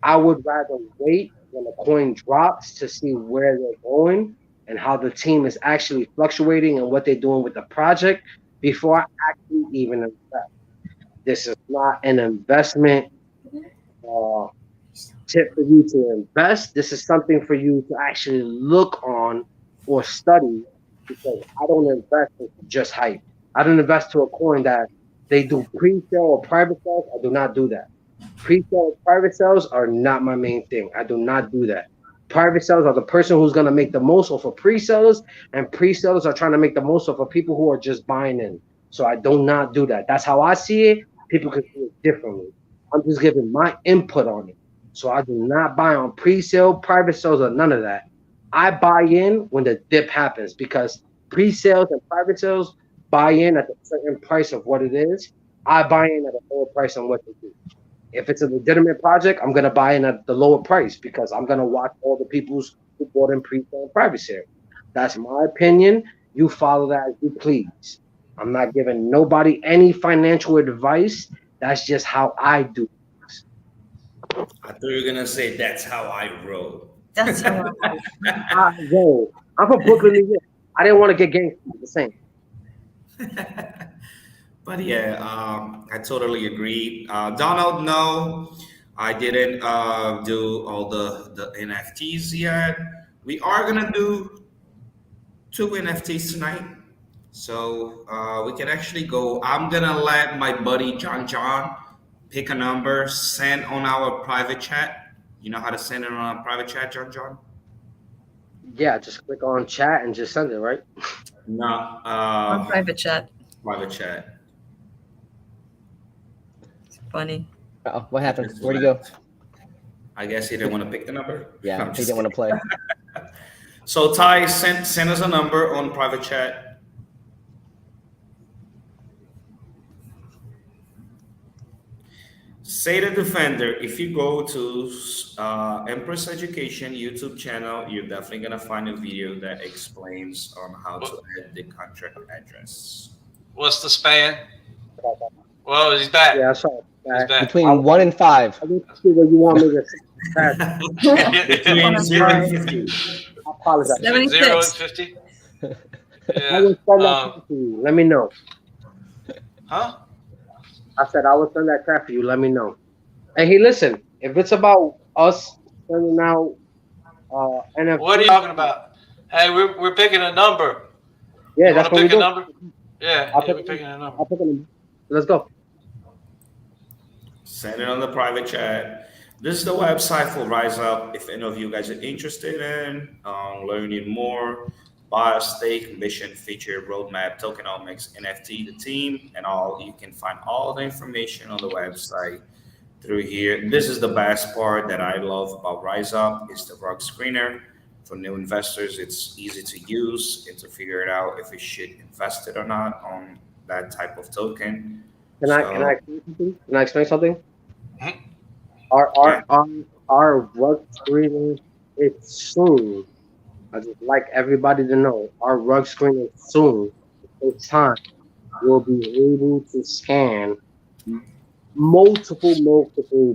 I would rather wait when the coin drops to see where they're going and how the team is actually fluctuating and what they're doing with the project before I actually even invest. This is not an investment uh, tip for you to invest. This is something for you to actually look on or study because I don't invest in just hype. I don't invest to a coin that they do pre-sale or private sales. I do not do that. Pre-sale and private sales are not my main thing. I do not do that. Private sales are the person who's going to make the most off of pre-sellers, and pre-sellers are trying to make the most off of people who are just buying in. So I do not do that. That's how I see it. People can see it differently. I'm just giving my input on it. So I do not buy on pre-sale, private sales, or none of that. I buy in when the dip happens because pre-sales and private sales buy in at a certain price of what it is. I buy in at a lower price on what they do. If it's a legitimate project, I'm gonna buy in at the lower price because I'm gonna watch all the people who bought in pre-sale and private sale. That's my opinion. You follow that as you please. I'm not giving nobody any financial advice. That's just how I do. I thought you were gonna say that's how I roll. That's how I roll. I'm from Brooklyn, New York. I didn't want to get gangster the same. But yeah, I totally agree. Donald, no, I didn't do all the NFTs yet. We are gonna do two NFTs tonight, so we can actually go. I'm gonna let my buddy John pick a number, send on our private chat. You know how to send it on a private chat, John? Yeah, just click on chat and just send it, right? No, on private chat. private chat. It's funny. Oh, what happened? Just Where'd he go? left. I guess he didn't want to pick the number. Yeah, I'm he just didn't want to play. So Ty, send us a number on private chat. Say the Defender. If you go to Empress Education YouTube channel, you're definitely gonna find a video that explains on how to add the contract address. What's the span? Whoa, he's back. Yeah, I saw He's that. back. Between 1 and 5. I didn't see what you want me to say. Between 0 and 50. I apologize. 76. 0 and 50. I Yeah. will send that chat to you. Let me know. Huh? I said I will send that chat for you. Let me know. And hey, listen, if it's about us sending out NFT, What are you talking about? Hey, we're picking a number. yeah, You that's want what to we pick a do. number? Yeah, I'll yeah, pick we're a picking a number. I'll pick a number. Let's go. Send it on the private chat. This is the website for Rise Up. If any of you guys are interested in learning more, buy, stake, mission, feature, roadmap, tokenomics, NFT, the team, and all, you can find all the information on the website through here. This is the best part that I love about Rise Up is the rug screener. For new investors, it's easy to use and to figure it out if you should invest it or not on that type of token. Can I explain something? Can I explain something? Mhm. Our rug screening is soon. I just like everybody to know our rug screening soon. It's time. We'll be able to scan multiple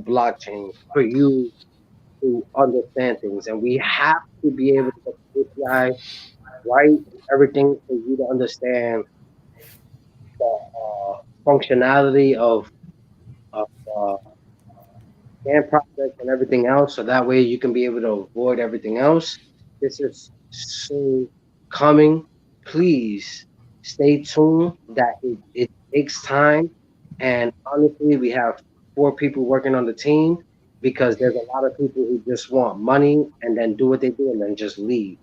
blockchains for you to understand things, and we have to be able to get the API right, everything for you to understand the functionality of scan project and everything else, so that way you can be able to avoid everything else. This is soon coming. Please stay tuned. That it takes time, and honestly, we have 4 people working on the team because there's a lot of people who just want money and then do what they do and then just leave.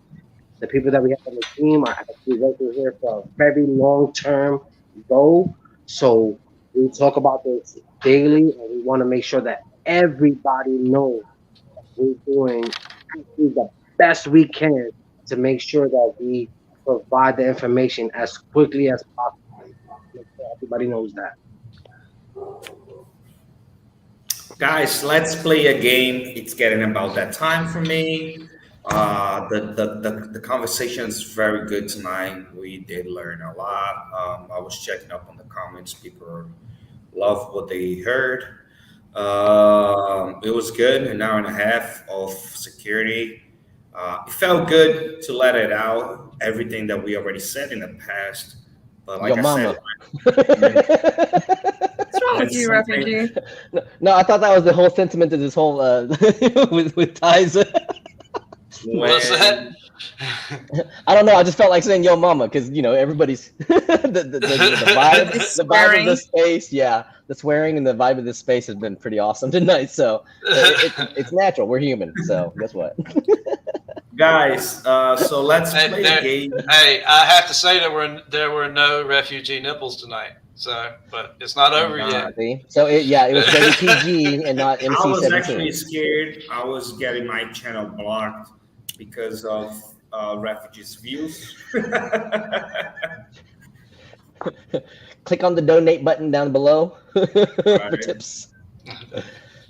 The people that we have on the team are actually working here for a very long term goal. So we talk about this daily, and we want to make sure that everybody knows we're doing actually the best we can to make sure that we provide the information as quickly as possible. Make sure everybody knows that. Guys, let's play a game. It's getting about that time for me. The conversation is very good tonight. We did learn a lot. I was checking up on the comments. People love what they heard. It was good. An hour and a half of security. It felt good to let it out. Everything that we already said in the past. But like Yo, mama. What's wrong with you, refugee? No, I thought that was the whole sentiment of this whole with ties. What's that? I don't know. I just felt like saying "Yo, mama" because everybody's the vibe, the vibe of this space. Yeah, the swearing and the vibe of this space has been pretty awesome tonight. So it's natural. We're human. So guess what? Guys, so let's play a game. Hey, I have to say there were no refugee nipples tonight. So, but it's not over yet. See? So it was very PG and not MC-17. I was actually scared. I was getting my channel blocked because of refugees' views. Click on the donate button down below for tips.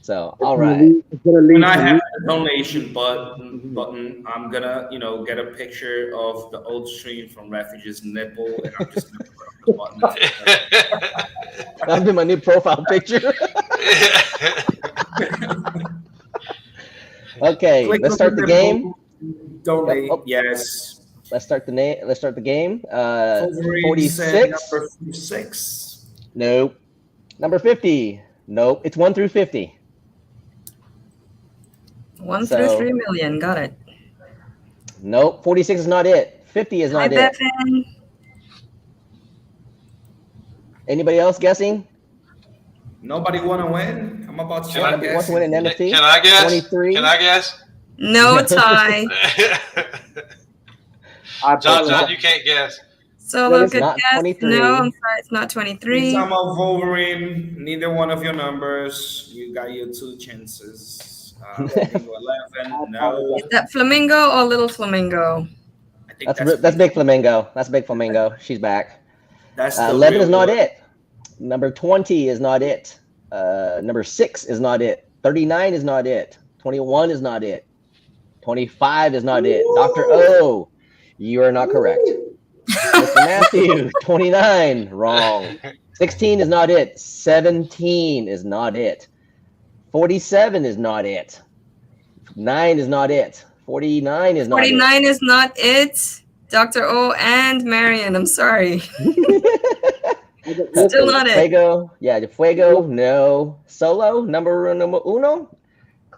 So, all right. When I have the donation button, I'm gonna, get a picture of the old stream from Refugee's nipple, and I'm just gonna put on the button. That'll be my new profile picture. Okay, let's start the game. Donate, yes. Let's start the game. 46. Number 46. Nope. Number 50. Nope. It's 1 through 50. 1 through 3 million. Got it. Nope. 46 is not it. 50 is not it. Anybody else guessing? Nobody want to win? I'm about to try to guess. Want to win an NFT? Can I guess? 23? Can I guess? No tie. John, you can't guess. So look at guess. 23. No, I'm sorry, it's not 23. Saitama Wolverine, neither one of your numbers. You got your 2 chances. 11. No. Is that Flamingo or Little Flamingo? I think that's Big Flamingo. That's Big Flamingo. She's back. That's 11 is not it. Number 20 is not it. Number 6 is not it. 39 is not it. 21 is not it. 25 is not it. Dr. O, you are not correct. Mr. Matthew, 29, wrong. 16 is not it. 17 is not it. 47 is not it. 9 is not it. 49 is not it. 49 is not it. Dr. O and Marion, I'm sorry. Still not it. Fuego, yeah, Fuego, no. Solo, number uno?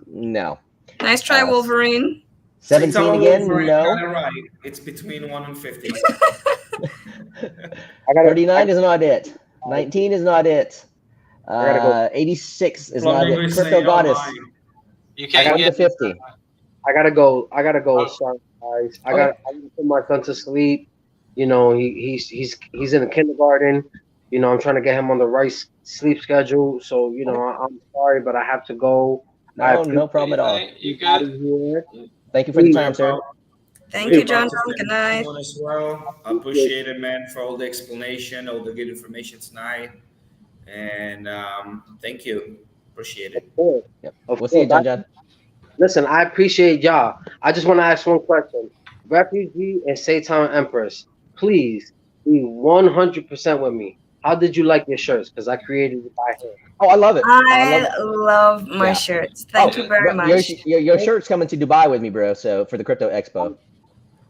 No. Nice try, Wolverine. 17 again? Wolverine, no. Got it right. It's between 1 and 50. 39 is not it. 19 is not it. 86 is not it. Crypto Goddess. You can't get 50. I gotta go. Sorry, guys. I gotta put my son to sleep. He's in the kindergarten. I'm trying to get him on the right sleep schedule. So I'm sorry, but I have to go. No problem at all. You good? Thank you for the time, sir. Thank you, John. Good night. As well. I appreciate it, man, for all the explanation, all the good information tonight. And thank you. Appreciate it. Yep. We'll see you, John. Listen, I appreciate y'all. I just want to ask one question. Refugee and Saitama Empress, please be 100% with me. how did you like your shirts? Because I created it by hand. Oh, I love it. I love my Yeah. shirts. Thank you very much. Your shirt's coming to Dubai with me, bro. So for the crypto expo.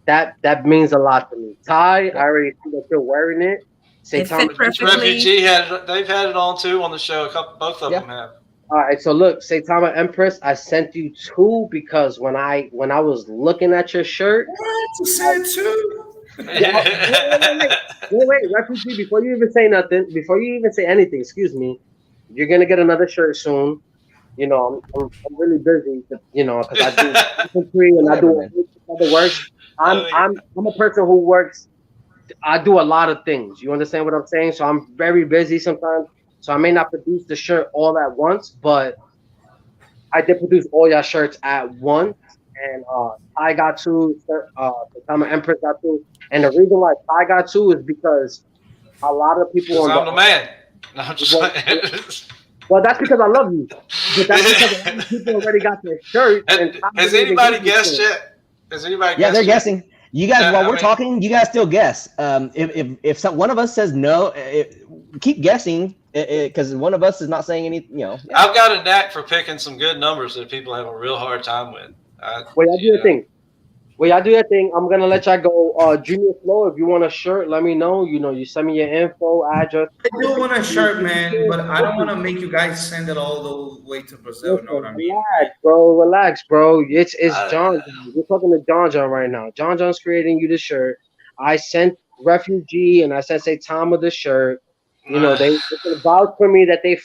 That means a lot to me. Ty, I already see that you're wearing it. It fit perfectly. Refugee they've had it on too on the show. Both of them have. All right, so look, Saitama Empress, I sent you 2 because when I was looking at your shirt, you said 2. Wait, refugee. Before you even say nothing, before you even say anything, excuse me, you're gonna get another shirt soon. You know, I'm really busy. You know, because I do infantry and I do other work. I'm a person who works. I do a lot of things. You understand what I'm saying? So I'm very busy sometimes. So I may not produce the shirt all at once, but I did produce all your shirts at once. And I got 2. Saitama Empress got 2. And the reason why I got 2 is because a lot of people. I'm the man. No, I'm just well, that's because I love you. But that's because people already got their shirt. Has anybody guessed yet? Has anybody? Yeah, they're guessing. You guys, while we're talking, you guys still guess. If one of us says no, keep guessing because one of us is not saying anything. You know, I've got a knack for picking some good numbers that people have a real hard time with. Well, y'all do your thing. I'm gonna let y'all go. Junior Flow, if you want a shirt, let me know. You know, you send me your info, address. I do want a shirt, man, but I don't want to make you guys send it all the way to Brazil. You know what I mean? Relax, bro. It's John. We're talking to John right now. John's creating you the shirt. I sent Refugee and I sent Saitama the shirt. You know, they can vouch for me that they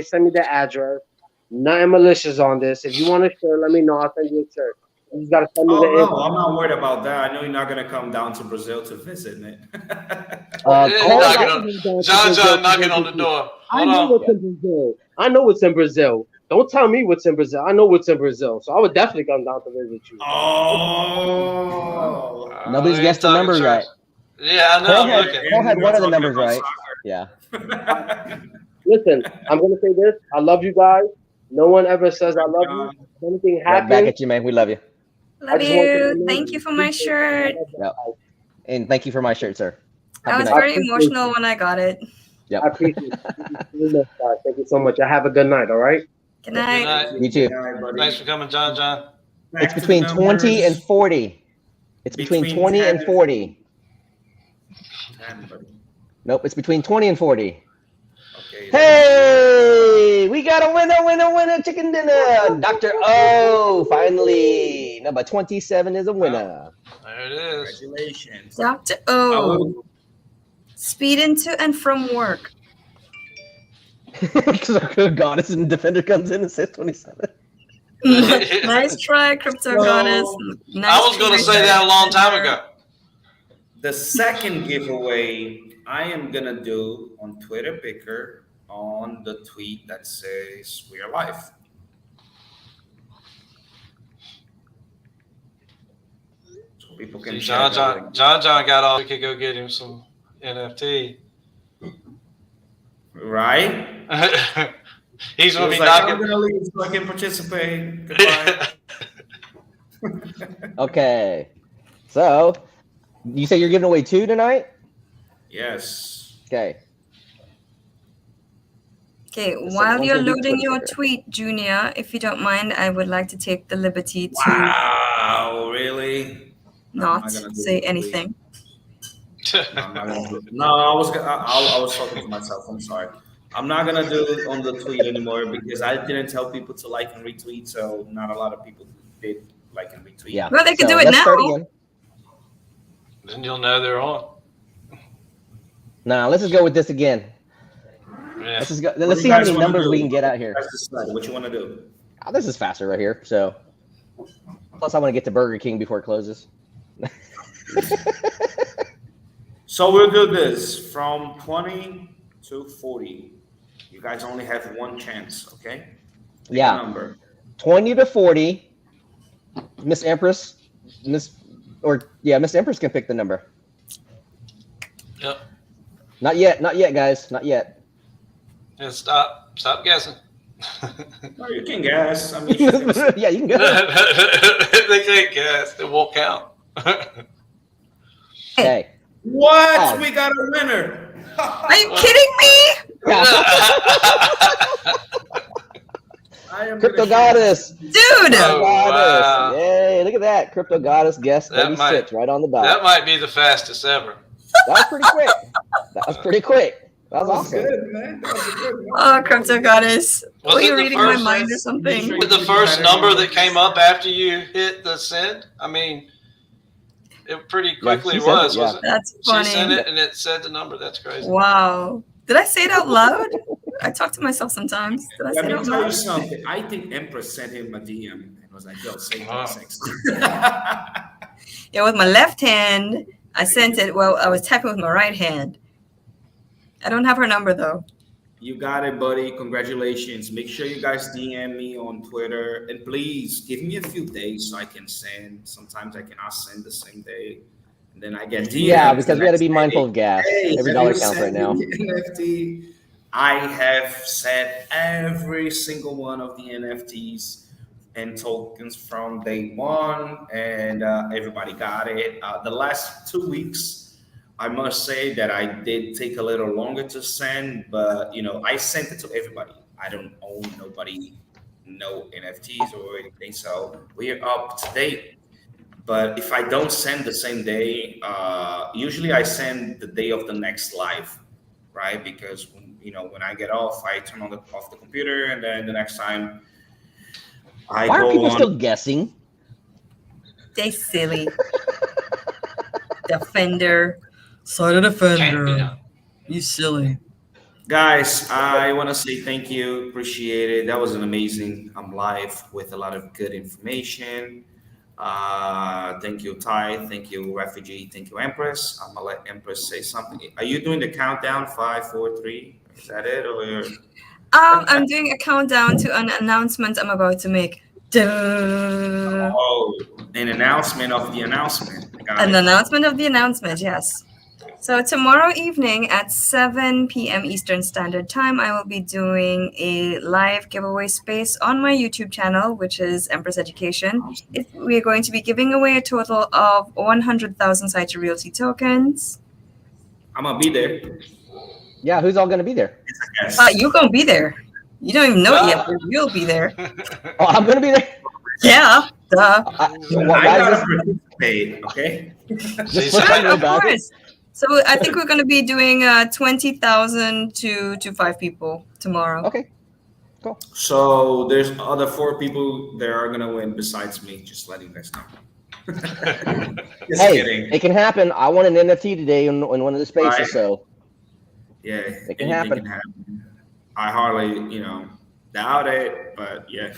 send me the address. Nothing malicious on this. If you want a shirt, let me know. I'll send you a shirt. You just gotta send me the info. I'm not worried about that. I know you're not gonna come down to Brazil to visit me. John knocking on the door. I know what's in Brazil. Don't tell me what's in Brazil. I know what's in Brazil. So I would definitely come down to visit you. Oh, nobody's guessed the number right. Yeah, I know. Cole had one of the numbers right. Yeah. Listen, I'm gonna say this. I love you guys. No one ever says I love you. If anything happens, right back at you, man. We love you. Love you. Thank you for my shirt. Yep. And thank you for my shirt, sir. I was very emotional when I got it. Yep. I appreciate it. Thank you so much. I have a good night. All right. Good night. You too. Thanks for coming, John. It's between 20 and 40. It's between 20 and 40. Nope, it's between 20 and 40. Okay. Hey, we got a winner, chicken dinner. Dr. O, finally. Number 27 is a winner. There it is. Congratulations. Dr. O. Speed into and from work. Goddess and Defender comes in and says 27. Nice try, Crypto Goddess. Nice I was going to say that a long time ago. The second giveaway I am going to do on Twitter Picker on the tweet that says we are live. So people can John got off. We could go get him some NFT. Right? He's going to be knocking. I'm going to leave so I can participate. Goodbye. Okay. So, you say you're giving away 2 tonight? Yes. Okay. Okay, while you're loading your tweet, Junior, if you don't mind, I would like to take the liberty to wow, really? not say anything. No, I was talking to myself. I'm sorry. I'm not gonna do it on the tweet anymore because I didn't tell people to like and retweet, so not a lot of people did like and retweet. Yeah. Well, they can do it now. Then you'll know they're on. Now let's just go with this again. Yeah. Let's just go. Let's see how many numbers we can get out here. What you want to do? Oh, this is faster right here. So, plus I want to get to Burger King before it closes. So we'll do this from 20 to 40. You guys only have one chance, okay? Pick a number. 20 to 40. Miss Empress, Miss Empress can pick the number. Yep. Not yet, guys. Not yet. Yeah, stop guessing. No, you can guess. I mean, yeah, you can go. They can't guess. It won't count. Okay. What? We got a winner. Are you kidding me? Crypto Goddess. Dude! Crypto Goddess. Wow. Yay, look at that. Crypto Goddess guest That 36 right on the dot. That might be the fastest ever. That was pretty quick. That was pretty quick. That was awesome. Good, man. That was good. Oh, Crypto Goddess. Was Were it you the reading my first- mind or something? With the first number that came up after you hit the send, I mean, it pretty quickly she sent it, was, wasn't it? That's She sent funny. it and it said the number. That's crazy. Wow. Did I say it out loud? I talk to myself sometimes. Did I say Let it me out tell you loud? something. I think Empress sent him a DM and was like, yo, say Wow. 36. Yeah, with my left hand, I sent it. Well, I was tapping with my right hand. I don't have her number though. You got it, buddy. Congratulations. Make sure you guys DM me on Twitter. And please give me a few days so I can send. Sometimes I cannot send the same day. And then I get DMs. Yeah, because we got to be the next mindful day. of gas. Hey, Every have dollar you counts right sent now. me the NFT? I have sent every single one of the NFTs and tokens from day one, and everybody got it. The last 2 weeks, I must say that I did take a little longer to send, but I sent it to everybody. I don't own nobody, no NFTs or anything, so we're up to date. But if I don't send the same day, usually I send the day of the next live, right? Because when I get off, I turn off the computer, and then the next time I Why are go people on. still guessing? They silly. Defender. Side of defender. You silly. Guys, I want to say thank you. Appreciate it. That was an amazing live with a lot of good information. Thank you, Ty. Thank you, Refugee. Thank you, Empress. I'm gonna let Empress say something. Are you doing the countdown? 5, 4, 3. Is that it, or? I'm doing a countdown to an announcement I'm about to make. Duh. Oh, an announcement of the announcement. Got An it. announcement of the announcement, yes. So tomorrow evening at 7 p.m. Eastern Standard Time, I will be doing a live giveaway space on my YouTube channel, which is Empress Education. We're going to be giving away a total of 100,000 Saitama Realty tokens. I'm gonna be there. Yeah, who's all going to be there? Yes. You're going to be there. You don't even know it yet, but you'll be there. Oh, I'm going to be there. Yeah, duh. Why I is gotta this? participate, okay? Just for fun, Of guys. course. So I think we're going to be doing 20,000 to 5 people tomorrow. Okay. So there's other 4 people that are gonna win besides me. Just letting you guys know. Just Hey, kidding. it can happen. I won an NFT today in one of the spaces, Right. so Yeah, it can anything happen. can happen. I hardly, doubt it, but yeah.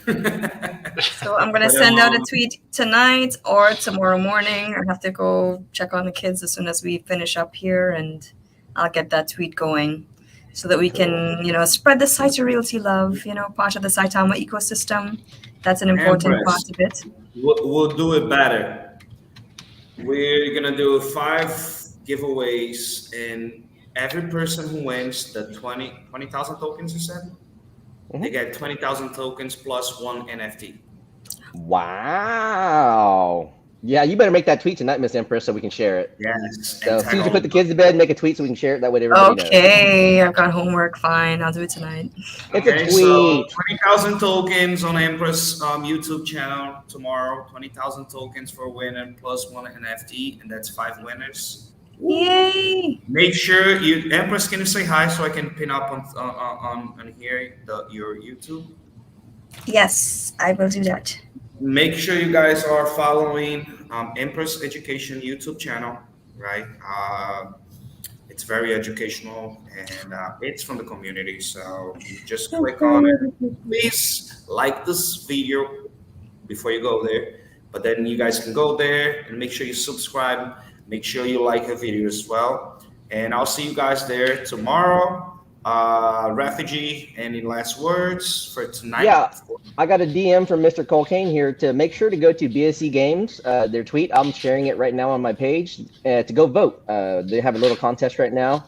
So I'm going to But, send out a tweet tonight or tomorrow morning. I have to go check on the kids as soon as we finish up here, and I'll get that tweet going so that we can, spread the Saitama Realty love, part of the Saitama ecosystem. That's an important Empress. part of it. We'll do it better. We're gonna do 5 giveaways, and every person who wins the 20,000 tokens, you said, they get 20,000 tokens plus 1 NFT. Wow. Yeah, you better make that tweet tonight, Miss Empress, so we can share it. Yes. So and as soon as you tag put the all- kids to bed, make a tweet so we can share it. That way everybody knows. Okay, I've got homework. Fine, I'll do it tonight. It's a Okay, tweet. so 20,000 tokens on Empress YouTube channel tomorrow. 20,000 tokens for a winner plus 1 NFT, and that's 5 winners. Yay! Make sure Empress, can you say hi so I can pin up on here your YouTube? Yes, I will do that. Make sure you guys are following Empress Education YouTube channel, right? It's very educational, and it's from the community, so you just click on it. Please like this video before you go there, but then you guys can go there and make sure you subscribe. Make sure you like her video as well, and I'll see you guys there tomorrow. Refugee, any last words for tonight? Yeah, I got a DM from Mr. Colcane here to make sure to go to BSC Games, their tweet. I'm sharing it right now on my page to go vote. They have a little contest right now,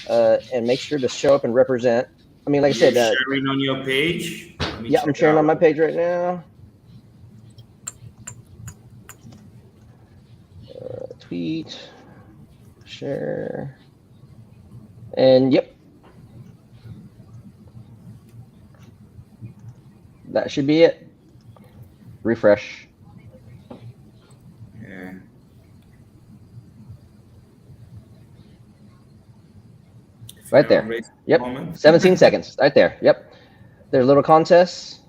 and make sure to show up and represent. I mean, like I said, sharing on your page. Yeah, I'm sharing on my page right now. Tweet, share, And yep, that should be it. Refresh. Yeah. Right there. Yep. 17 seconds. Right there. Yep. There's little contests.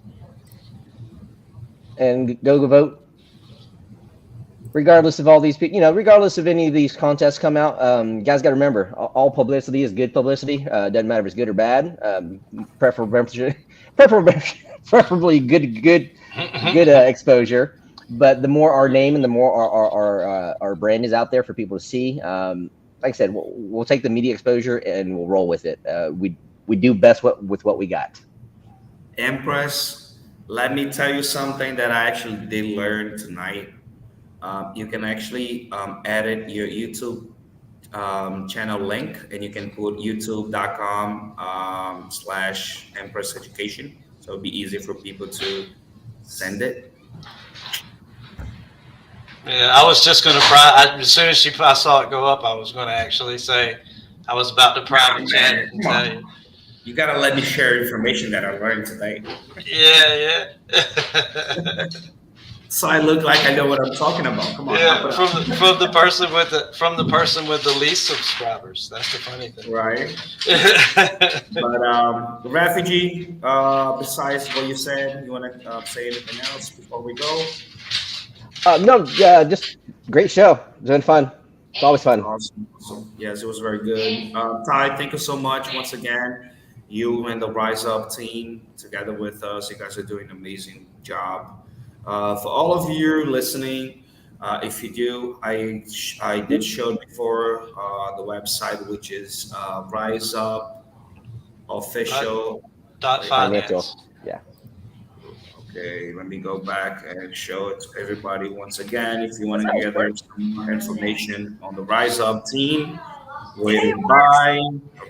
And go vote. Regardless of all these people, regardless of any of these contests come out, guys got to remember, all publicity is good publicity. Doesn't matter if it's good or bad. Preferably good exposure. But the more our name and the more our brand is out there for people to see, like I said, we'll take the media exposure and we'll roll with it. We do best with what we got. Empress, let me tell you something that I actually did learn tonight. You can actually edit your YouTube channel link, and you can put youtube.com/Empress Education. So it'll be easy for people to send it. Yeah, I was just going to as soon as I saw it go up, I was going to actually say I was about to private chat it and tell you. You gotta let me share information that I learned today. Yeah. So I look like I know what I'm talking about. Come on. Yeah, from the person with the least subscribers. That's the funny thing. Right. But refugee. Besides what you said, you want to say anything else before we go? No. Just great show. It's been fun. It's always fun. Awesome. Yes, it was very good. Ty, thank you so much once again. You and the Rise Up team together with us. You guys are doing an amazing job. For all of you listening, if you do, I did show before the website, which is Rise Up Official. .finance. Yeah. Okay, let me go back and show it to everybody once again. If you want to gather some more information on the Rise Up team, where to buy,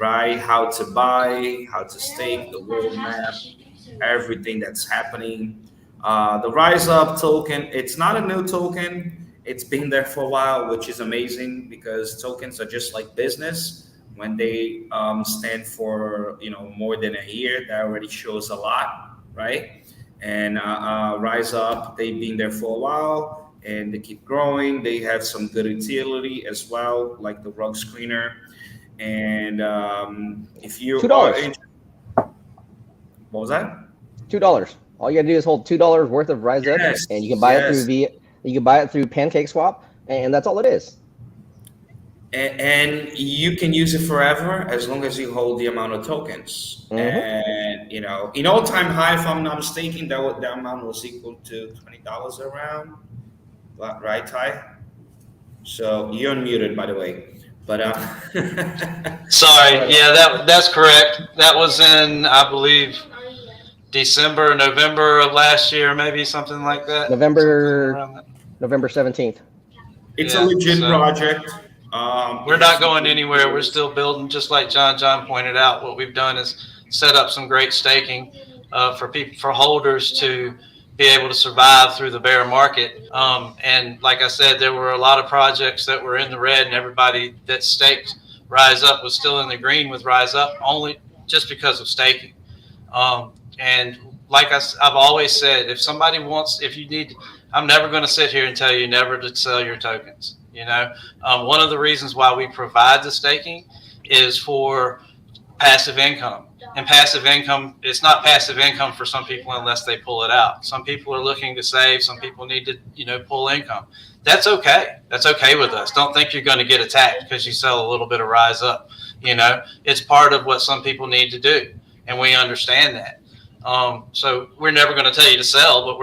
right? How to buy, how to stake, the roadmap, everything that's happening. The Rise Up token, it's not a new token. It's been there for a while, which is amazing because tokens are just like business. When they stand for more than a year, that already shows a lot, right? And Rise Up, they've been there for a while and they keep growing. They have some good utility as well, like the rug screener. And if you $2. What was that? $2. All you gotta do is hold $2 worth of Rise Up, and you can buy it through Pancake Swap, and that's all it is. And you can use it forever as long as you hold the amount of tokens. Mhm. And in all-time high, if I'm not mistaken, that amount was equal to $20 around, right, Ty? So you're unmuted, by the way. But Sorry, yeah, that's correct. That was in, I believe, December, November of last year, maybe something like that. November 17th. It's a legit project. We're not going anywhere. We're still building, just like John pointed out. What we've done is set up some great staking for holders to be able to survive through the bear market. And like I said, there were a lot of projects that were in the red, and everybody that staked Rise Up was still in the green with Rise Up, only just because of staking. And like I've always said, if you need, I'm never going to sit here and tell you never to sell your tokens. One of the reasons why we provide the staking is for passive income. And passive income, it's not passive income for some people unless they pull it out. Some people are looking to save. Some people need to, pull income. That's okay. That's okay with us. Don't think you're going to get attacked because you sell a little bit of Rise Up. It's part of what some people need to do. And we understand that. So we're never going to tell you to sell, but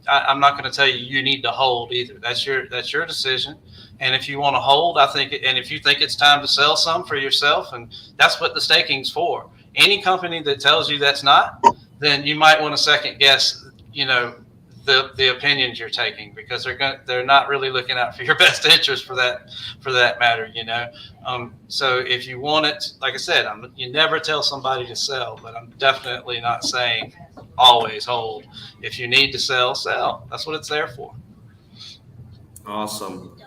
I'm not going to tell you need to hold either. That's your decision. And if you want to hold, and if you think it's time to sell some for yourself, and that's what the staking's for. Any company that tells you that's not, then you might want to second guess, the opinions you're taking, because they're not really looking out for your best interest for that matter, So if you want it, like I said, you never tell somebody to sell, but I'm definitely not saying always hold. If you need to sell. That's what it's there for. Awesome.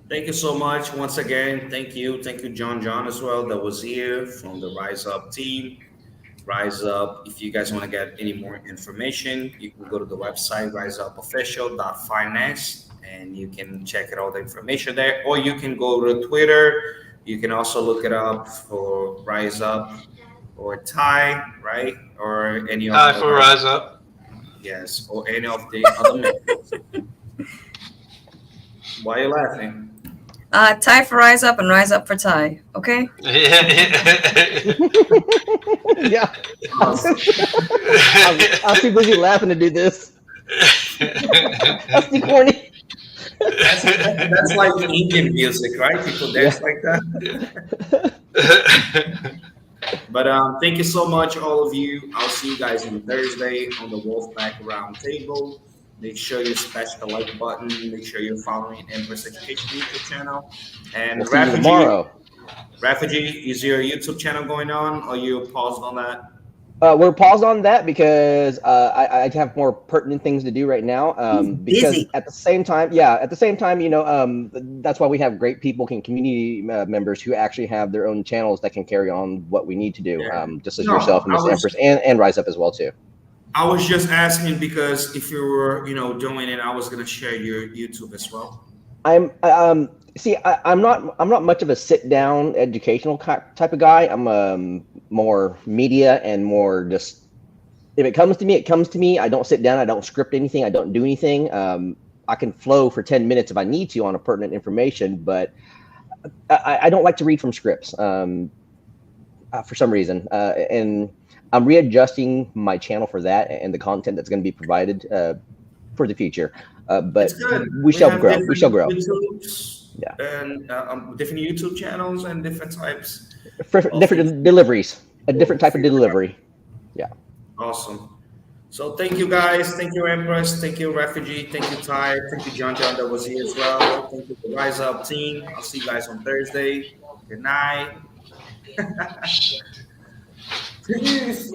Thank you so much once again. Thank you, John as well. That was here from the Rise Up team. Rise Up. If you guys want to get any more information, you can go to the website riseupofficial.finance and you can check out all the information there. Or you can go to Twitter. You can also look it up for Rise Up or Thai, right? Or any of Hi the for Rise Up. yes, or any of the other members. Why are you laughing? Thai for Rise Up and Rise Up for Thai. Okay. Yeah. I'm too busy laughing to do this. That's too corny. That's like Indian music, right? People dance like that. But thank you so much, all of you. I'll see you guys on Thursday on the Wolfpack Roundtable. Make sure you smash the like button. Make sure you're following Empress Education YouTube channel. And We'll see you tomorrow. Refugee, is your YouTube channel going on, or you paused on that? We're paused on that because I have more pertinent things to do right now. Because busy. at the same time, that's why we have great people and community members who actually have their own channels that can carry on what we need to do. Yeah. Just as yourself and Miss Empress and Rise Up as well too. I was just asking because if you were, doing it, I was gonna share your YouTube as well. I'm not much of a sit down educational type of guy. I'm more media and more just, if it comes to me, it comes to me. I don't sit down. I don't script anything. I don't do anything. I can flow for 10 minutes if I need to on a pertinent information, but I don't like to read from scripts for some reason. And I'm readjusting my channel for that and the content that's going to be provided for the future. But we shall grow. We shall grow. Yeah. And different YouTube channels and different types. Different deliveries. A different type of delivery. Yeah. Awesome. So thank you guys. Thank you, Empress. Thank you, Refugee. Thank you, Ty. Thank you, John that was here as well. Thank you, the Rise Up team. I'll see you guys on Thursday. Good night. Peace.